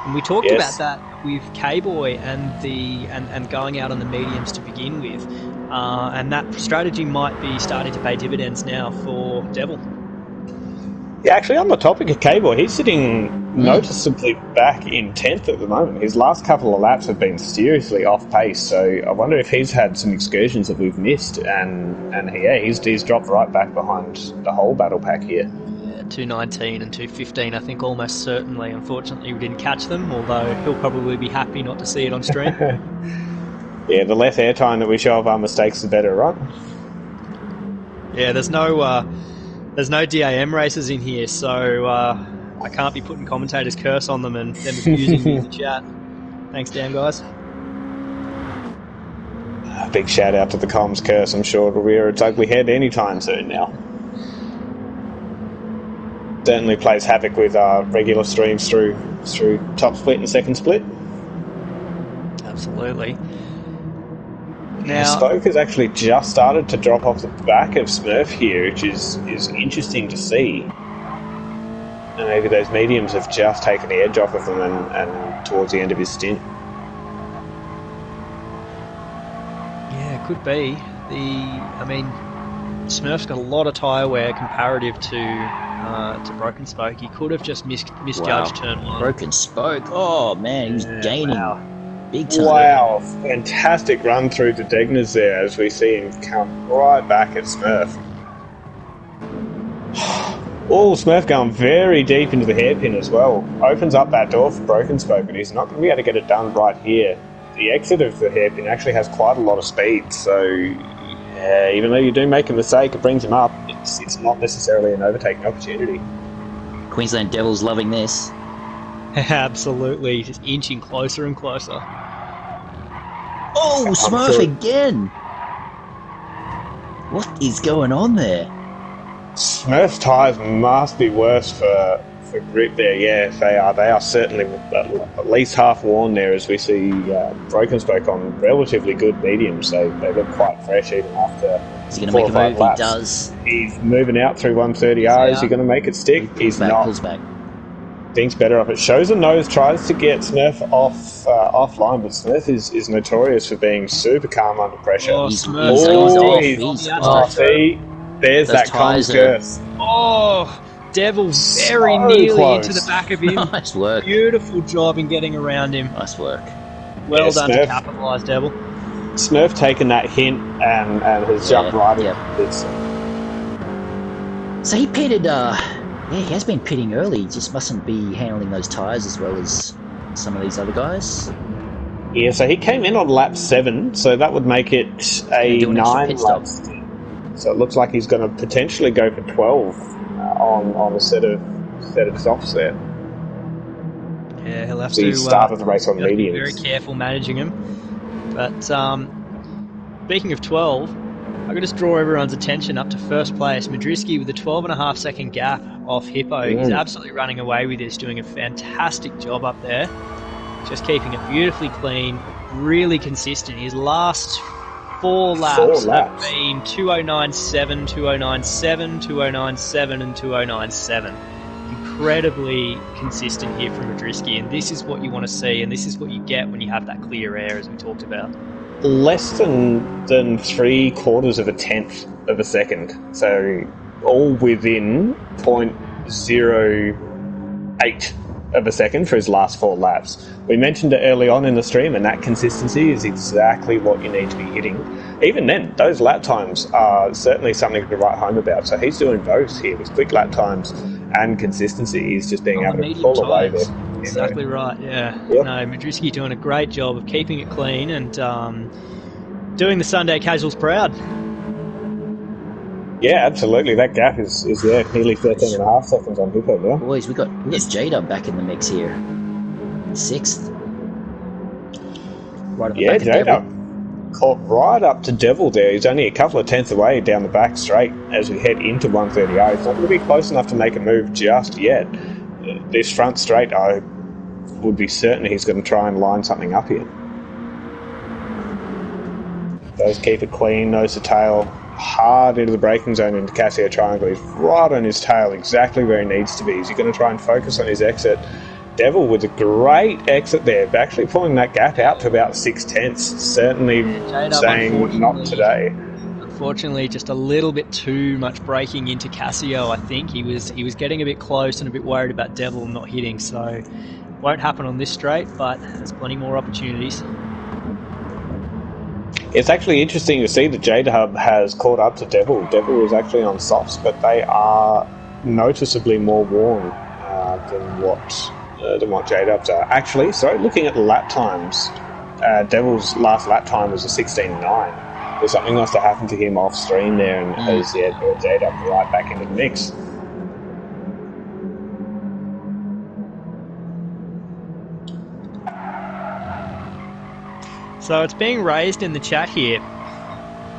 And we talked about that with K-Boy and going out on the mediums to begin with. And that strategy might be starting to pay dividends now for Devil. Yeah, actually, on the topic of K-Boy, he's sitting noticeably back in 10th at the moment. His last couple of laps have been seriously off pace, so I wonder if he's had some excursions that we've missed, and he's dropped right back behind the whole battle pack here. Yeah, 2:19 and 2:15, I think, almost certainly. Unfortunately, we didn't catch them, although he'll probably be happy not to see it on stream. Yeah, the less airtime that we show of our mistakes, the better, right? Yeah, there's no DAM races in here, so I can't be putting commentators' curse on them and them abusing me in the chat. Thanks, damn guys. A big shout out to the comms curse. I'm sure it'll rear its ugly head anytime soon now. Certainly plays havoc with our regular streams through top split and second split. Absolutely. Now, Spoke has actually just started to drop off the back of Smurf here, which is interesting to see. And maybe those mediums have just taken the edge off of them and towards the end of his stint. Yeah, it could be. Smurf's got a lot of tyre wear comparative to Broken Spoke. He could have just misjudged turn one. Broken Spoke. Oh man, he's gaining. Wow. Big time. Wow, fantastic run through the Degners there as we see him come right back at Smurf. Oh, Smurf going very deep into the hairpin as well. Opens up that door for Broken Spoke, but he's not going to be able to get it done right here. The exit of the hairpin actually has quite a lot of speed, so even though you do make a mistake, it brings him up. It's not necessarily an overtaking opportunity. Queensland Devils loving this. Absolutely, just inching closer and closer. Oh, Smurf again! What is going on there? Smurf's tyres must be worse for grip there. Yeah, they are. They are certainly at least half worn there as we see Broken Spoke on relatively good mediums. They look quite fresh even after 4 or 5 laps. He does. He's moving out through 130R. Is he going to make it stick? He's not. Pulls back. Thinks better of it. Shows a nose, tries to get Smurf offline, but Smurf is notorious for being super calm under pressure. Oh, He's Smurf. See, there's that comms curse. Oh, Devil very nearly close. into the back of him. Nice work. Beautiful job in getting around him. Nice work. Well done Smurf, to capitalise, Devil. Smurf taken that hint and has jumped right in. So he pitted, he has been pitting early. He just mustn't be handling those tyres as well as some of these other guys. Yeah, so he came in on lap 7, so that would make it a 9 lap stint. So it looks like he's going to potentially go for 12 on a set of softs there. Yeah, he'll have so to he started the race on mediums. Be very careful managing him. But speaking of 12, I'm going to just draw everyone's attention up to first place. Madriski with a 12.5 second gap off Hippo. He's absolutely running away with this, doing a fantastic job up there. Just keeping it beautifully clean, really consistent. His last 4 laps have been 2097, 2097, 2097, and 2097. Incredibly consistent here from Madriski, and this is what you want to see, and this is what you get when you have that clear air, as we talked about. Less than 3/4 of a tenth of a second, so all within 0.08 of a second for his last 4 laps. We mentioned it early on in the stream, and that consistency is exactly what you need to be hitting. Even then, those lap times are certainly something to write home about. So he's doing both here with quick lap times and consistency. He's just being able to pull away there. Exactly right, yeah. Yep. No, Madriski doing a great job of keeping it clean and doing the Sunday casuals proud. Yeah, absolutely. That gap is nearly 13.5 seconds on Hippo now. Boys, we got J-Dub back in the mix here. 6th. Right at the back of J-Dub caught right up to Devil there. He's only a couple of tenths away down the back straight as we head into 130R. He's not going to be close enough to make a move just yet. This front straight, I would be certain he's going to try and line something up here. Does keep it clean, nose to tail, hard into the braking zone into Casio Triangle. He's right on his tail, exactly where he needs to be. Is he going to try and focus on his exit? Devil with a great exit there, actually pulling that gap out to about 6/10. Certainly saying not today. Unfortunately, just a little bit too much braking into Casio. I think he was getting a bit close and a bit worried about Devil not hitting. So won't happen on this straight, but there's plenty more opportunities. It's actually interesting to see that J-Dub has caught up to Devil. Devil is actually on softs, but they are noticeably more worn than what J-Dubs are. Actually, sorry, looking at the lap times, Devil's last lap time was a 16.9. There's something must have happened to him off stream there and has brought J-Dub right back into the mix. So it's being raised in the chat here.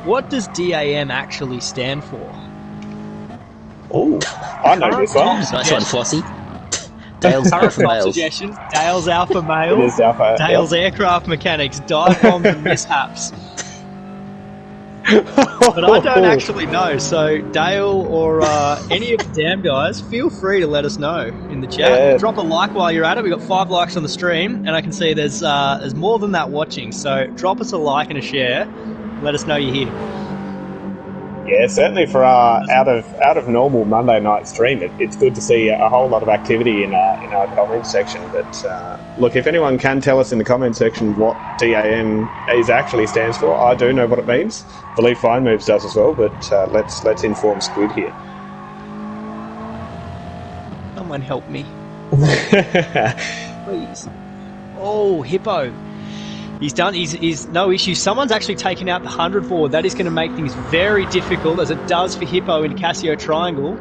What does DAM actually stand for? Oh, I know this one. Nice one, Flossie. Dale's Alpha Males. Suggestion. Dale's Alpha Male. It is Alpha. Dale's Aircraft Mechanics. Dive bombs and mishaps. But I don't actually know. So Dale or any of the damn guys, feel free to let us know in the chat. Yeah. Drop a like while you're at it. We've got 5 likes on the stream, and I can see there's more than that watching. So drop us a like and a share. Let us know you're here. Yeah, certainly for out of normal Monday night stream, it's good to see a whole lot of activity in our comments section. But look, if anyone can tell us in the comment section what DAM actually stands for, I do know what it means. I believe Fine Moves does as well. But let's inform Squid here. Someone help me, please. Oh, Hippo. He's done. He's no issue. Someone's actually taken out the 100 board. That is going to make things very difficult, as it does for Hippo in Casio Triangle.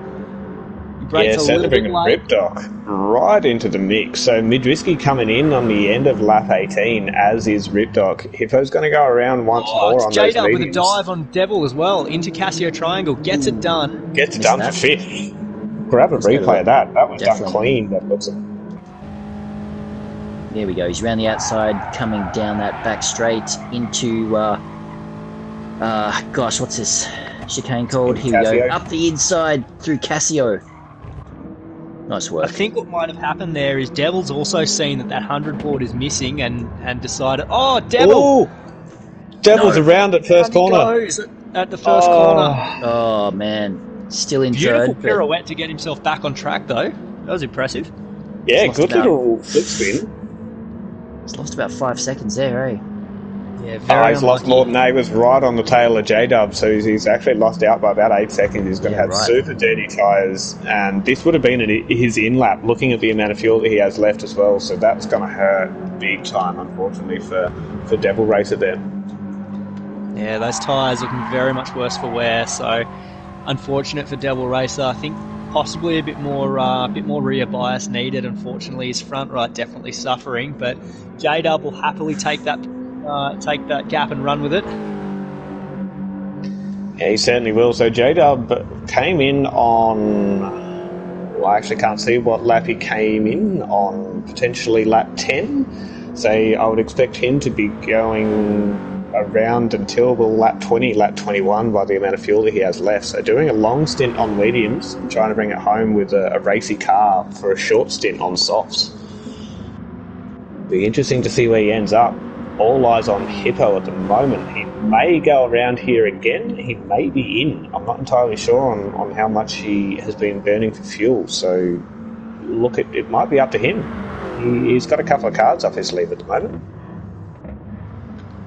He breaks a little bit late. Ripdoc right into the mix. So Midrisky coming in on the end of lap 18, as is Ripdoc. Hippo's going to go around once more on those mediums. J-Dub with a dive on Devil as well into Casio Triangle. Gets it done. Gets it done for 5th. Grab a replay of that. That was done clean. That looks. There we go. He's around the outside, coming down that back straight into, gosh, what's this chicane called? Here we go. Up the inside through Casio. Nice work. I think what might have happened there is Devil's also seen that 100 board is missing and decided, oh, Devil! Ooh, Devil's around at first corner. Goes at the first corner. Oh, man. Still in Beautiful third. pirouette to get himself back on track, though. That was impressive. Yeah, good little flip spin. He's lost about 5 seconds there, eh? Yeah, very he's lost more than he was right on the tail of J-Dub, so he's actually lost out by about 8 seconds. He's going to have super dirty tyres, and this would have been his in-lap, looking at the amount of fuel that he has left as well, so that's going to hurt big time, unfortunately, for Devil Racer there. Yeah, those tyres looking very much worse for wear, so unfortunate for Devil Racer. I think possibly a bit more rear bias needed. Unfortunately, his front right definitely suffering, but J-Dub will happily take that gap and run with it. Yeah, he certainly will. So J-Dub came in on... Well, I actually can't see what lap he came in on. Potentially lap 10. So I would expect him to be going around until the lap 20, lap 21 by the amount of fuel that he has left. So doing a long stint on mediums and trying to bring it home with a racy car for a short stint on softs. Be interesting to see where he ends up. All eyes on Hippo at the moment. He may go around here again. He may be in. I'm not entirely sure on how much he has been burning for fuel. So look, it might be up to him. He's got a couple of cards up his sleeve at the moment.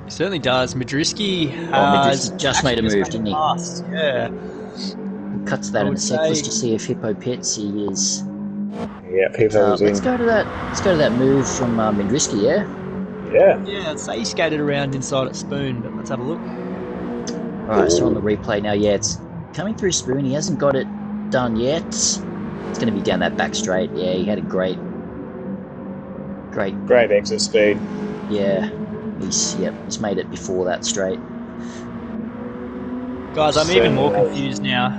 He certainly does. Midrisky has just made a move, didn't he? Yeah. We'll cut to that in a sec just to see if Hippo pits. He is. Yeah, Hippo is in. Let's go to that move from Midrisky, yeah? Yeah, I'd say he skated around inside at Spoon, but let's have a look. Alright, so on the replay now, yeah, it's coming through Spoon. He hasn't got it done yet. It's going to be down that back straight. Yeah, he had a great exit speed. Yeah, he's made it before that straight. Guys, I'm even more confused now.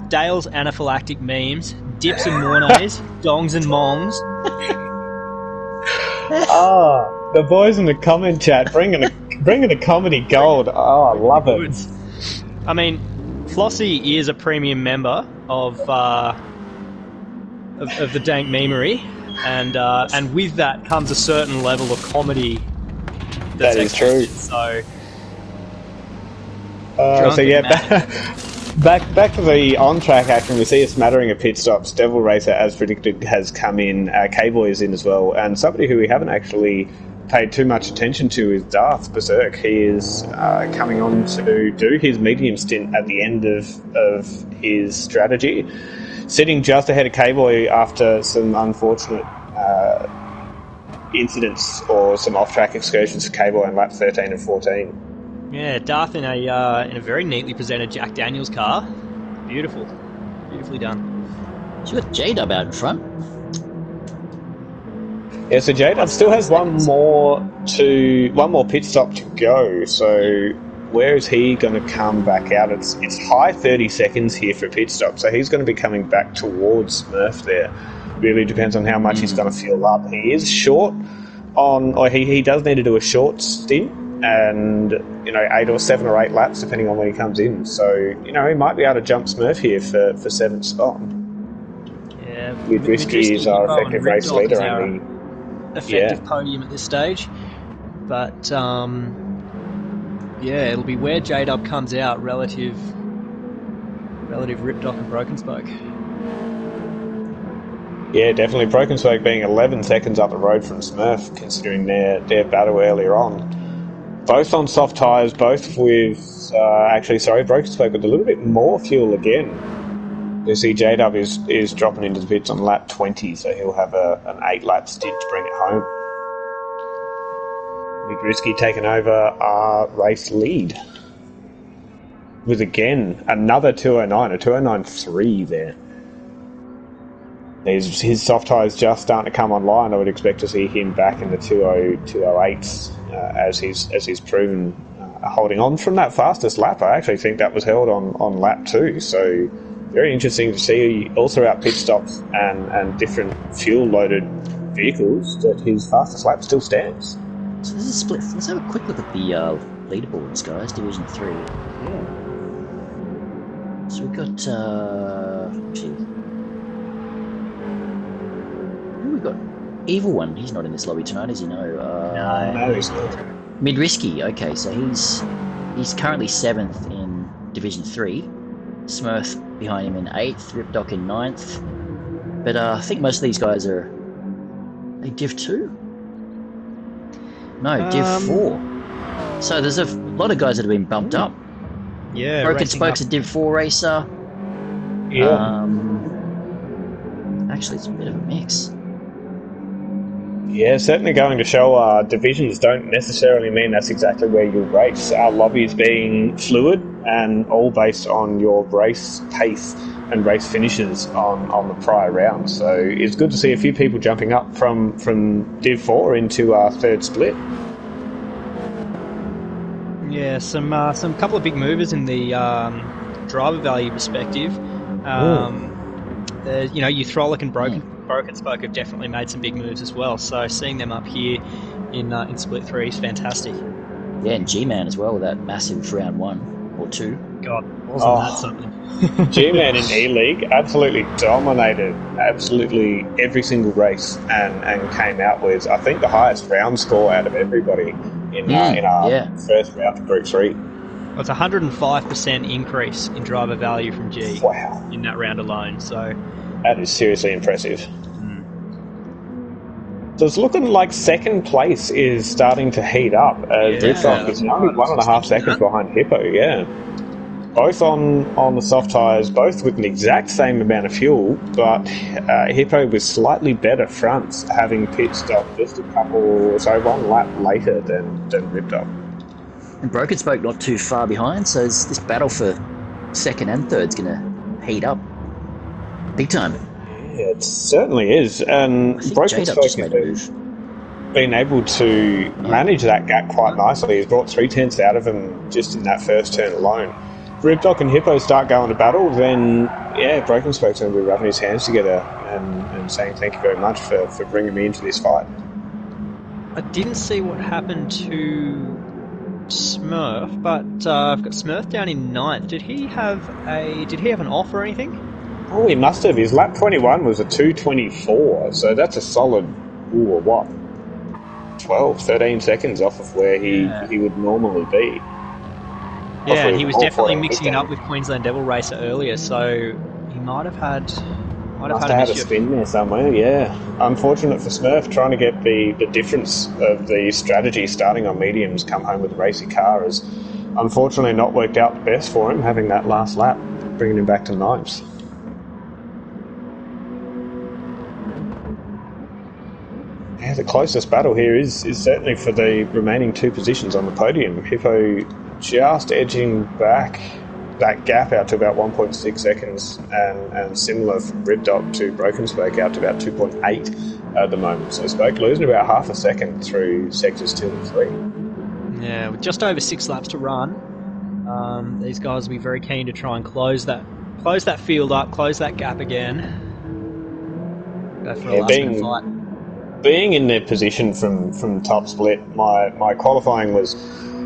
Dale's anaphylactic memes, dips and mornay's, dongs and mongs. The boys in the comment chat bringing a Bringing the comedy gold. Oh, I love it. I mean, Flossie is a premium member of the Dank Memery, and with that comes a certain level of comedy. That is true. So yeah, back to the on-track action. We see a smattering of pit stops. Devil Racer, as predicted, has come in. K-Boy is in as well, and somebody who we haven't actually paid too much attention to is Darth Berserk. He is coming on to do his medium stint at the end of his strategy, sitting just ahead of K-Boy after some unfortunate incidents or some off-track excursions for K-Boy in lap 13 and 14. Yeah, Darth in a very neatly presented Jack Daniels car. Beautiful. Beautifully done. So you got J-Dub out in front. Yeah, so J-Dub still has one more pit stop to go. So where is he going to come back out? It's high 30 seconds here for a pit stop, so he's going to be coming back towards Smurf there. Really depends on how much he's going to fuel up. He is short on, or he does need to do a short stint, and 8 or 7 or 8 laps depending on when he comes in. So he might be able to jump Smurf here for 7th spot. Yeah, Midrisky is our effective race leader, only effective podium at this stage. But it'll be where J-Dub comes out relative Ripdock and Broken Spoke. Yeah, definitely. Broken Spoke being 11 seconds up the road from Smurf, considering their battle earlier on. Both on soft tyres, both with... Broken Spoke with a little bit more fuel again. You see J-Dub is dropping into the pits on lap 20, so he'll have an 8-lap stint to bring it home. Midrisky taking over our race lead. With, again, another 209, a 209.3 there. His soft tyres just starting to come online. I would expect to see him back in the 208s as he's proven holding on from that fastest lap. I actually think that was held on lap 2. So very interesting to see all throughout pit stops and different fuel loaded vehicles that his fastest lap still stands. So this is split. Let's have a quick look at the leaderboards, guys. Division 3. Yeah. So we've got we've got Evil One. He's not in this lobby tonight, as you know. No, he's not. Midrisky. Okay, so he's currently 7th in Division 3. Smurf behind him in 8th. Ripdock in 9th. But I think most of these guys are Div 2. No, Div 4. So there's a lot of guys that have been bumped up. Yeah, Broken Spoke's a Div 4 racer. Yeah. Actually, it's a bit of a mix. Yeah, certainly going to show divisions don't necessarily mean that's exactly where you'll race. Our lobby is being fluid and all based on your race pace and race finishes on the prior round. So it's good to see a few people jumping up from Div 4 into our third split. Yeah, some couple of big movers in the driver value perspective. You Frolic and Broken Spoke have definitely made some big moves as well. So seeing them up here in Split 3 is fantastic. Yeah, and G-Man as well with that massive round 1 or 2. God, wasn't that something? G-Man in E-League absolutely dominated absolutely every single race and came out with, I think, the highest round score out of everybody in our first round of Group 3. Well, it's a 105% increase in driver value from G in that round alone. So that is seriously impressive. So it's looking like second place is starting to heat up. Ripdock is only 1.5 seconds behind Hippo, Both on the soft tyres, both with an exact same amount of fuel, but Hippo with slightly better fronts, having pit stopped just one lap later than Ripdock. And Broken Spoke not too far behind, so this battle for second and third's going to heat up big time. Yeah, it certainly is. And Broken Spoke has been able to manage that gap quite nicely. He's brought 3/10 out of him just in that first turn alone. If Ripdock and Hippo start going to battle, then Broken Spoke's going to be rubbing his hands together and saying thank you very much for bringing me into this fight. I didn't see what happened to Smurf, but I've got Smurf down in 9th. Did he have an off or anything? Oh, he must have. His lap 21 was a 2:24, so that's a solid, 12, 13 seconds off of where he would normally be. Yeah, and he was definitely mixing it up with Queensland Devil Racer earlier, so he might have had a spin there somewhere, yeah. Unfortunate for Smurf, trying to get the difference of the strategy starting on mediums, come home with a racy car has unfortunately not worked out the best for him, having that last lap, bringing him back to 9th. Yeah, the closest battle here is certainly for the remaining 2 positions on the podium. Hippo just edging back that gap out to about 1.6 seconds, and similar from Ripdoc to Broken Spoke out to about 2.8 at the moment. So Spoke losing about half a second through sectors 2 and 3. Yeah, with just over 6 laps to run, these guys will be very keen to try and close that field up, close that gap again. Go for a last minute fight. Being in their position from top split, my qualifying was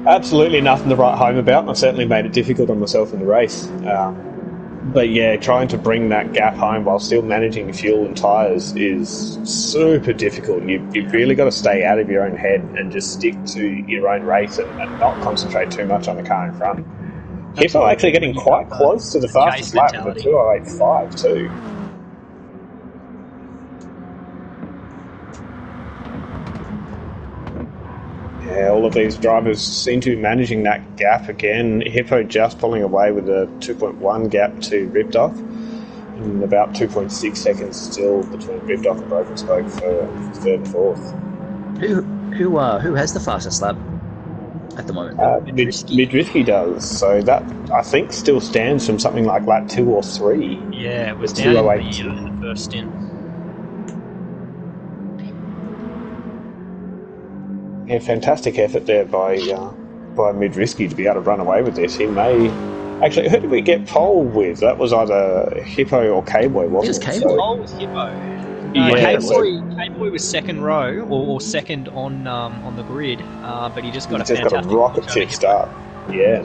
absolutely nothing to write home about, and I've certainly made it difficult on myself in the race. But yeah, trying to bring that gap home while still managing fuel and tyres is super difficult. You've really got to stay out of your own head and just stick to your own race and not concentrate too much on the car in front. Hippo actually getting quite close to the fastest lap with a 2:08.5 too. Yeah, all of these drivers seem to be managing that gap again. Hippo just pulling away with a 2.1 gap to Ripdoc, and about 2.6 seconds still between Ripdoc and Broken Spoke for 3rd and 4th. Who has the fastest lap at the moment? Midrisky does. So that, I think, still stands from something like lap 2 or 3. Yeah, it was down in the first stint. Yeah, fantastic effort there by Midrisky to be able to run away with this. He may... Actually, who did we get pole with? That was either Hippo or K-Boy, wasn't it? Pole was Hippo. K-Boy was second row, or second on the grid, but he just got a rocket ship start. Yeah.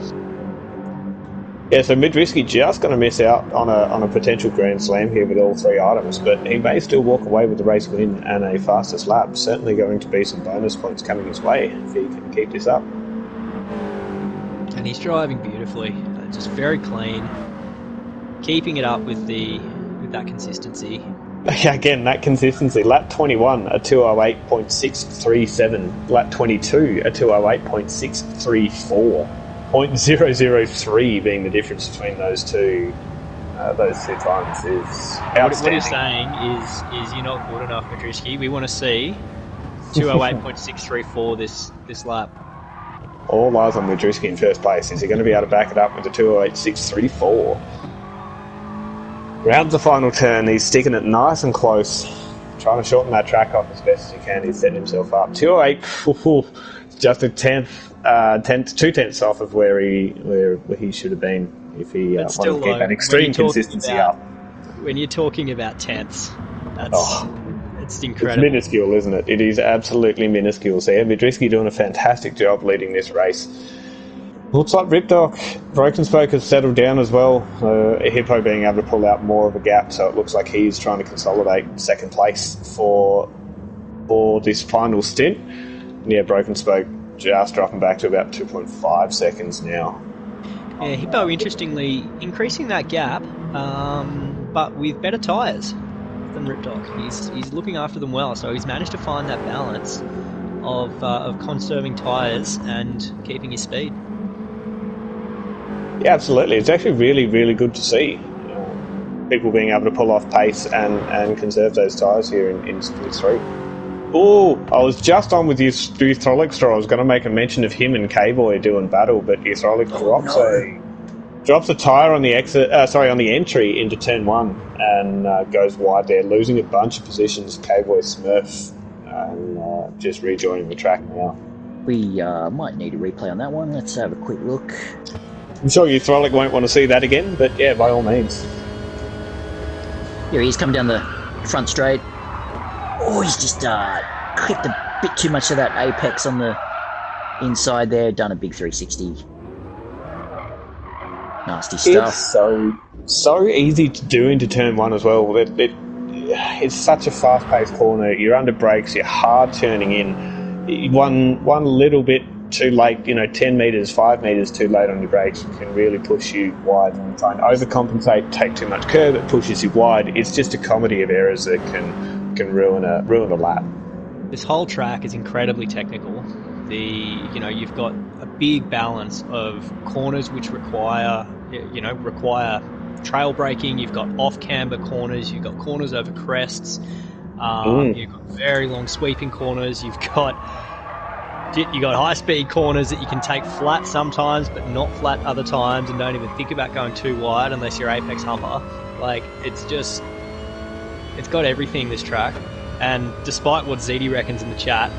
Yeah, so Midrisky just going to miss out on a potential Grand Slam here with all 3 items, but he may still walk away with the race win and a fastest lap. Certainly going to be some bonus points coming his way if he can keep this up. And he's driving beautifully, just very clean, keeping it up with that consistency. Again, that consistency. Lap 21, a 2:08.637. Lap 22, a 2:08.634. 0.003 being the difference between those two times is outstanding. What he's saying is you're not good enough, Madruski. We want to see 2:08.634 this lap. All eyes on Madruski in first place. Is he going to be able to back it up with the 2:08.634? Rounds the final turn. He's sticking it nice and close, trying to shorten that track off as best as he can. He's setting himself up. 2:08, just a 2/10 off of where he should have been if he wanted to keep that extreme consistency up. When you're talking about tenths, it's incredible. It's minuscule, isn't it? It is absolutely minuscule. So yeah, Vidrisky doing a fantastic job leading this race. Looks like Ripdoc, Broken Spoke has settled down as well. Hippo being able to pull out more of a gap, so it looks like he's trying to consolidate second place for this final stint. Yeah, Broken Spoke just dropping back to about 2.5 seconds now. Yeah, Hippo, interestingly, increasing that gap, but with better tyres than Ripdoc. He's looking after them well, so he's managed to find that balance of conserving tyres and keeping his speed. Yeah, absolutely. It's actually really, really good to see people being able to pull off pace and conserve those tyres here in Split 3. Oh, I was just on with Euthrolic Straw. I was going to make a mention of him and K-Boy doing battle, but Euthrolic drops a tyre on the on the entry into turn 1 and goes wide there, losing a bunch of positions. K-Boy Smurf and just rejoining the track now. We might need a replay on that one. Let's have a quick look. I'm sure Euthrolic won't want to see that again, but yeah, by all means. Here he is coming down the front straight. Oh, he's just clipped a bit too much of that apex on the inside there, done a big 360. Nasty stuff. It's so easy to do into turn one as well. It's such a fast-paced corner. You're under brakes. You're hard turning in. One little bit too late, 10 metres, 5 metres too late on your brakes can really push you wide. And try and overcompensate, take too much curve, it pushes you wide. It's just a comedy of errors that can ruin a lap. This whole track is incredibly technical. You've got a big balance of corners which require trail braking. You've got off-camber corners. You've got corners over crests. You've got very long sweeping corners. You've got high-speed corners that you can take flat sometimes, but not flat other times, and don't even think about going too wide unless you're apex humper. It's got everything, this track. And despite what ZD reckons in the chat,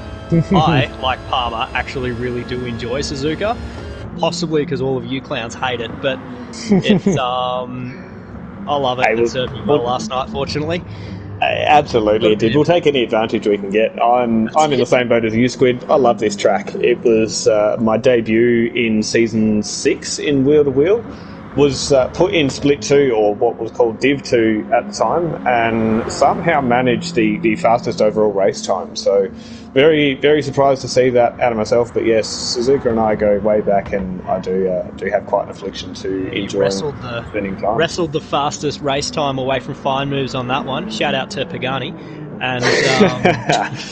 I, like Palmer, actually really do enjoy Suzuka. Possibly because all of you clowns hate it, but it's I love it. It served me well last night, fortunately. Absolutely, it did. We'll take any advantage we can get. I'm in the same boat as you, Squid. I love this track. It was my debut in Season 6 in Wheel to Wheel. Was put in Split 2, or what was called Div 2 at the time, and somehow managed the fastest overall race time. So very, very surprised to see that out of myself. But yes, Suzuka and I go way back, and I do have quite an affliction to enjoy spending time. Wrestled the fastest race time away from fine moves on that one. Shout out to Pagani. And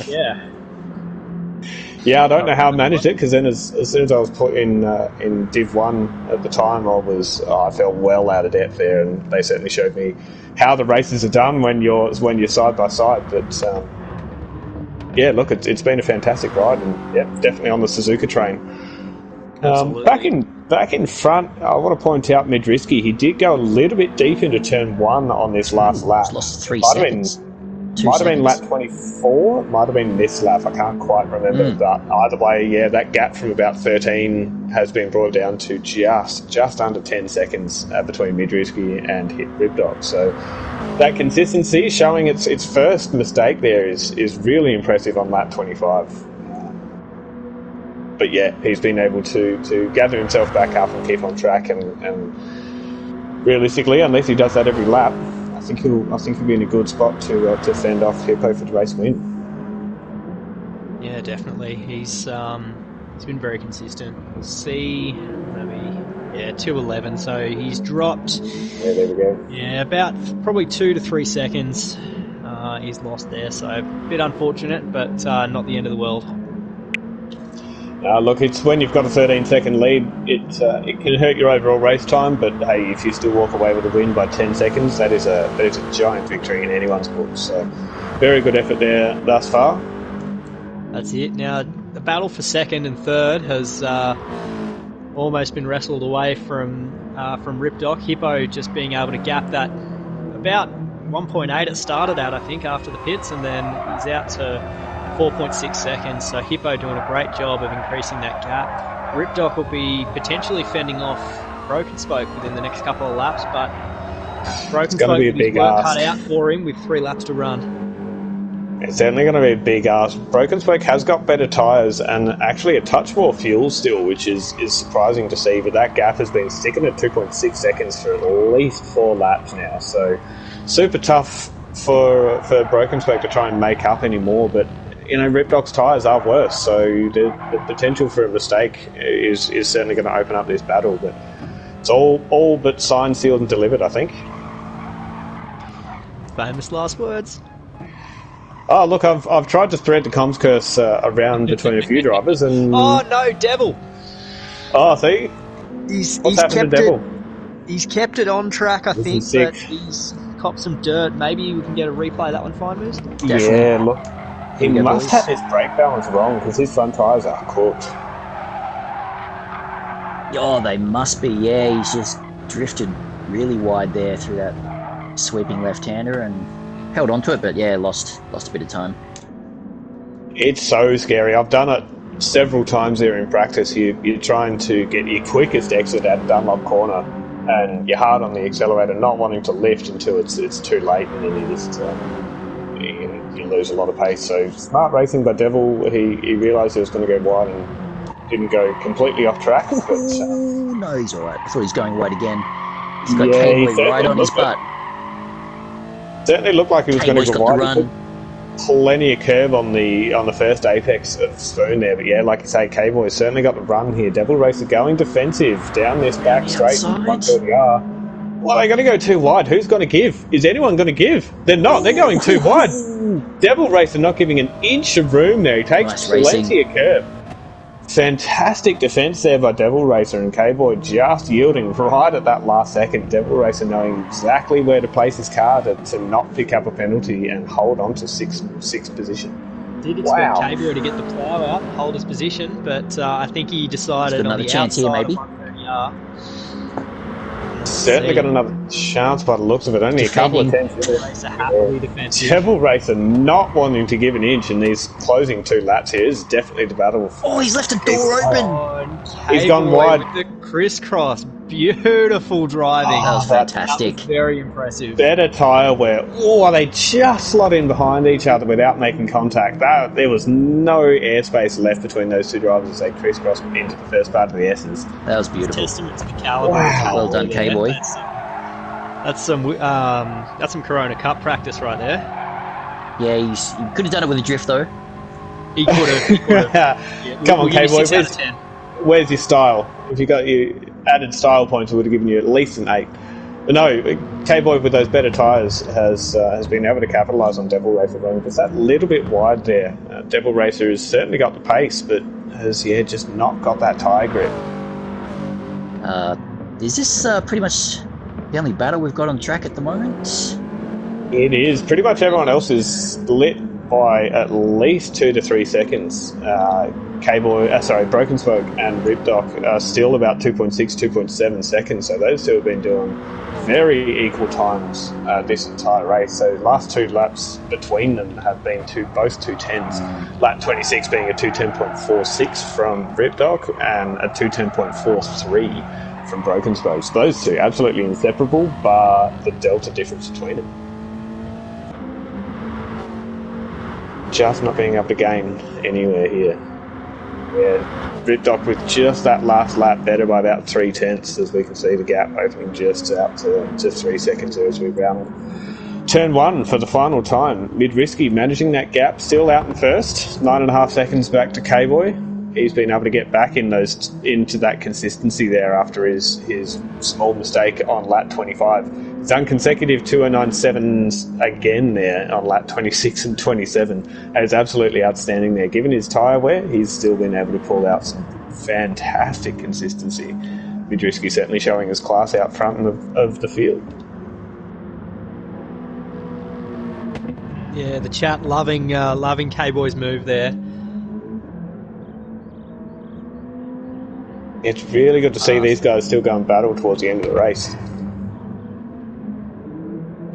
yeah. Yeah, I don't know how I managed it, because then as soon as I was put in Div 1 at the time, I felt well out of depth there, and they certainly showed me how the races are done when you're side by side. But yeah, look, it's been a fantastic ride, and yeah, definitely on the Suzuka train. Back in front, I want to point out Medrisky. He did go a little bit deep into turn 1 on this last lap. He's lost 3 seconds. Might have been lap 24, might have been this lap, I can't quite remember, but either way, yeah, that gap from about 13 has been brought down to just under 10 seconds between Midrisky and Hit Ripdog. So that consistency, showing its first mistake there, is really impressive on lap 25. But yeah, he's been able to gather himself back up and keep on track, and realistically, unless he does that every lap, I think he'll be in a good spot to fend off Hippo for the race win. Yeah, definitely. He's been very consistent. We'll see. Maybe 2:11. So he's dropped. Yeah, there we go. Yeah, about probably 2 to 3 seconds. He's lost there. So a bit unfortunate, but not the end of the world. Look, it's when you've got a 13-second lead, it can hurt your overall race time, but hey, if you still walk away with a win by 10 seconds, that is a giant victory in anyone's book. So, very good effort there thus far. That's it. Now, the battle for second and third has almost been wrestled away from Ripdoc. Hippo just being able to gap that about 1.8 it started at, I think, after the pits, and then he's out to 4.6 seconds, so Hippo doing a great job of increasing that gap. Ripdoc will be potentially fending off Broken Spoke within the next couple of laps, but Broken Spoke will be cut out for him with 3 laps to run. It's certainly going to be a big ask. Broken Spoke has got better tyres and actually a touch more fuel still, which is surprising to see, but that gap has been sticking at 2.6 seconds for at least 4 laps now, so super tough for Broken Spoke to try and make up anymore, but Ripdoc's tyres are worse, so the potential for a mistake is certainly going to open up this battle, but it's all but signed, sealed and delivered, I think. Famous last words. Oh, look, I've tried to thread the comms curse around between a few drivers, and... Oh, no, Devil! Oh, see? What's happened to Devil? He's kept it on track, I think, but he's copped some dirt. Maybe we can get a replay of that one, fine moves? Yeah, look. He must have his brake balance wrong, because his front tyres are cooked. Oh, they must be, yeah. He's just drifted really wide there through that sweeping left-hander and held onto it, but yeah, lost a bit of time. It's so scary. I've done it several times there in practice. You're trying to get your quickest exit at Dunlop Corner, and you're hard on the accelerator, not wanting to lift until it's too late, and then you just... you lose a lot of pace. So smart racing by Devil. He realised he was going to go wide and didn't go completely off track. But, no, he's all right. I thought he was going wide again. He's got yeah, K-Boy right on his butt. Certainly looked like he was going to go K-Boy's got wide. the run. Plenty of curve on the first apex of Spoon there, but yeah, like you say, K-Boy's certainly got the run here. Devil Racer going defensive down this back straight. Well, they're going to go too wide. Who's going to give? Is anyone going to give? They're not. They're going too wide. Devil Racer not giving an inch of room there. He takes plenty of curve. Fantastic defense there by Devil Racer, and K-Boy just yielding right at that last second. Devil Racer knowing exactly where to place his car to not pick up a penalty and hold on to sixth position. Did expect K-Boy to get the plough out and hold his position, but I think he decided on the chance here, maybe. Certainly got another chance by the looks of it. Only a couple of tenths. Devil Racer not wanting to give an inch in these closing 2 laps here is definitely debatable. Oh, he's left a door open. He's gone wide. With the crisscross. Beautiful driving. That was fantastic. That was very impressive. Better tyre wear. Oh, they just slot in behind each other without making contact. There was no airspace left between those two drivers as they crisscrossed into the first part of the S's. That was beautiful. Testament to the caliber. Wow. Well done, K-Boy. That's some Corona Cup practice right there. Yeah, he could have done it with a drift though. He could have. Yeah, Come on, K-Boy. Where's your style? If you got your added style points, it would have given you at least an 8. But no, K-Boy with those better tyres has been able to capitalise on Devil Racer running just that little bit wide there. Devil Racer has certainly got the pace, but has just not got that tyre grip. Is this pretty much the only battle we've got on track at the moment? It is. Pretty much everyone else is split by at least 2 to 3 seconds. Broken Spoke and Ripdoc are still about 2.6, 2.7 seconds. So those two have been doing very equal times this entire race. So the last 2 laps between them have been both 2:10s. Lap 26 being a 2:10.46 from Ripdoc and a 2:10.43 from Broken Spoke. So those two absolutely inseparable, but the delta difference between them. Just not being able to gain anywhere here. Yeah, Ripdoc with just that last lap better by about 3/10, as we can see the gap opening just out to 3 seconds there as we round turn 1 for the final time. Mid-Risky managing that gap, still out in first, 9.5 seconds back to K-Boy. He's been able to get back into that consistency there after his small mistake on lap 25. He's done consecutive 209.7s again there on lap 26 and 27. And it's absolutely outstanding there. Given his tyre wear, he's still been able to pull out some fantastic consistency. Midrisky certainly showing his class out front of the field. Yeah, the chat loving K-Boy's move there. It's really good to see these guys still going battle towards the end of the race.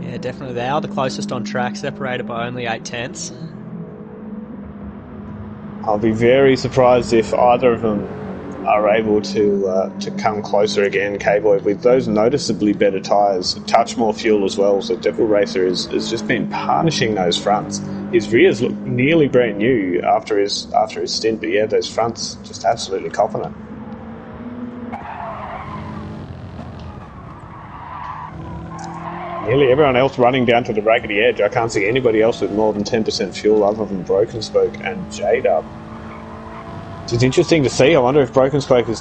Yeah, definitely. They are the closest on track, separated by only 8/10. I'll be very surprised if either of them are able to come closer again. K-Boy with those noticeably better tyres, a touch more fuel as well. So Devil Racer has just been punishing those fronts. His rears look nearly brand new after his stint, but yeah, those fronts just absolutely copping it. Nearly everyone else running down to the raggedy edge. I can't see anybody else with more than 10% fuel other than Broken Spoke and J-Dub. It's interesting to see. I wonder if Broken Spoke is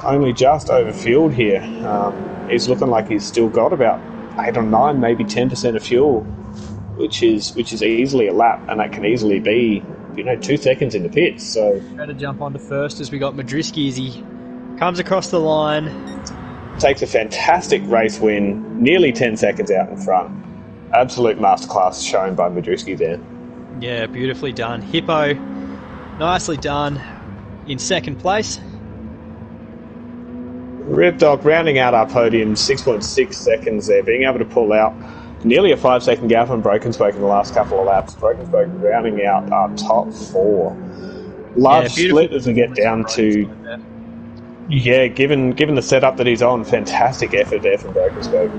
only just overfueled here. He's looking like he's still got about 8 or 9, maybe 10% of fuel, which is easily a lap, and that can easily be 2 seconds in the pits. So try to jump onto first as we got Madriski as he comes across the line. Takes a fantastic race win, nearly 10 seconds out in front. Absolute masterclass shown by Madriski there. Yeah, beautifully done. Hippo, nicely done in second place. Ripdoc rounding out our podium, 6.6 seconds there, being able to pull out nearly a 5-second gap on Broken Spoke in the last couple of laps. Broken Spoke rounding out our top 4. Large split as we get down to... Yeah, given the setup that he's on, fantastic effort there from Broken Spoke.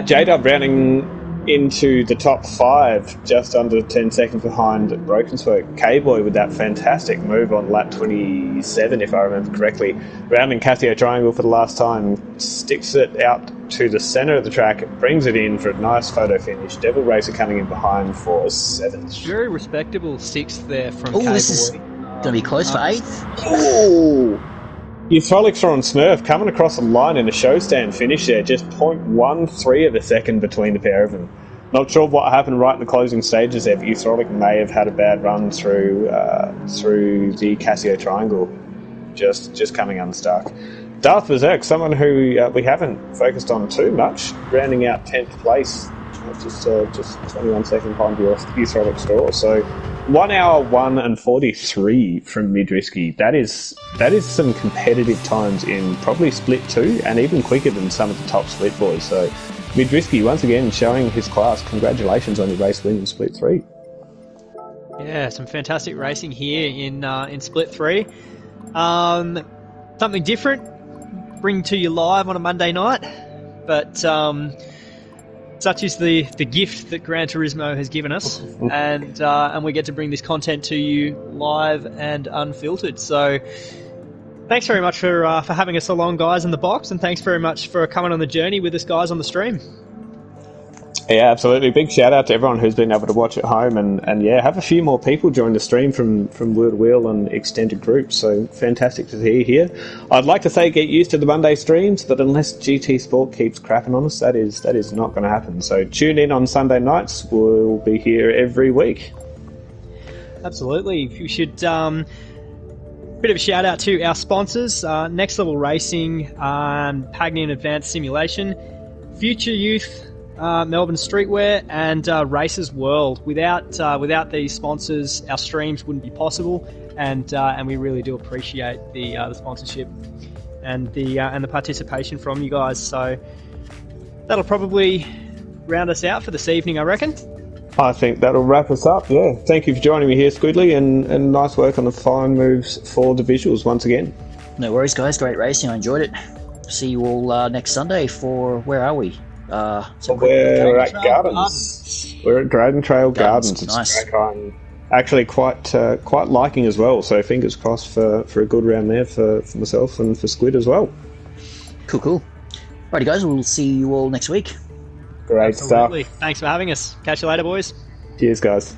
J-Dub rounding into the top 5, just under 10 seconds behind Brokenswerk. K-Boy with that fantastic move on lap 27, if I remember correctly. Rounding Casio Triangle for the last time, sticks it out to the centre of the track, brings it in for a nice photo finish. Devil Racer coming in behind for 7th. Very respectable 6th there from Oh, K-Boy. this is going to be close for 8th. Oh! Euthrolics on Smurf coming across the line in a show stand finish there, just 0.13 of a second between the pair of them. Not sure what happened right in the closing stages there, but Euthrolic may have had a bad run through the Casio Triangle, just coming unstuck. Darth Berserk, someone who we haven't focused on too much, rounding out 10th place, just 21 seconds behind the Euthrolic score. So 1 hour 1 and 43 from Midrisky. That is some competitive times in probably split 2 and even quicker than some of the top split boys. So Midrisky once again showing his class. Congratulations on your race win in split 3. Yeah, some fantastic racing here in split 3. Something different, bring to you live on a Monday night, but such is the gift that Gran Turismo has given us, and we get to bring this content to you live and unfiltered. So thanks very much for having us along, guys, in the box, and thanks very much for coming on the journey with us, guys, on the stream. Yeah, absolutely. Big shout out to everyone who's been able to watch at home, and yeah, have a few more people join the stream from Wheel to Wheel and extended groups. So fantastic to see you here. I'd like to say get used to the Monday streams, but unless GT Sport keeps crapping on us, that is not going to happen. So tune in on Sunday nights. We'll be here every week. Absolutely. You should bit of a shout out to our sponsors: Next Level Racing, Pagnian Advanced Simulation, Future Youth, Melbourne Streetwear, and Racers World. Without these sponsors, our streams wouldn't be possible, and we really do appreciate the sponsorship and the participation from you guys. So that'll probably round us out for this evening, I reckon. I think that'll wrap us up. Yeah, thank you for joining me here, Squidly, and nice work on the fine moves for the visuals once again. No worries, guys. Great racing. I enjoyed it. See you all next Sunday for, where are we? We're at Gardens. We're at Dragon Trail Gardens. It's nice. a track I'm actually quite liking as well. So fingers crossed for a good round there for myself and for Squid as well. Cool. Alrighty, guys. We'll see you all next week. Great Absolutely. stuff. Thanks for having us. Catch you later, boys. Cheers, guys.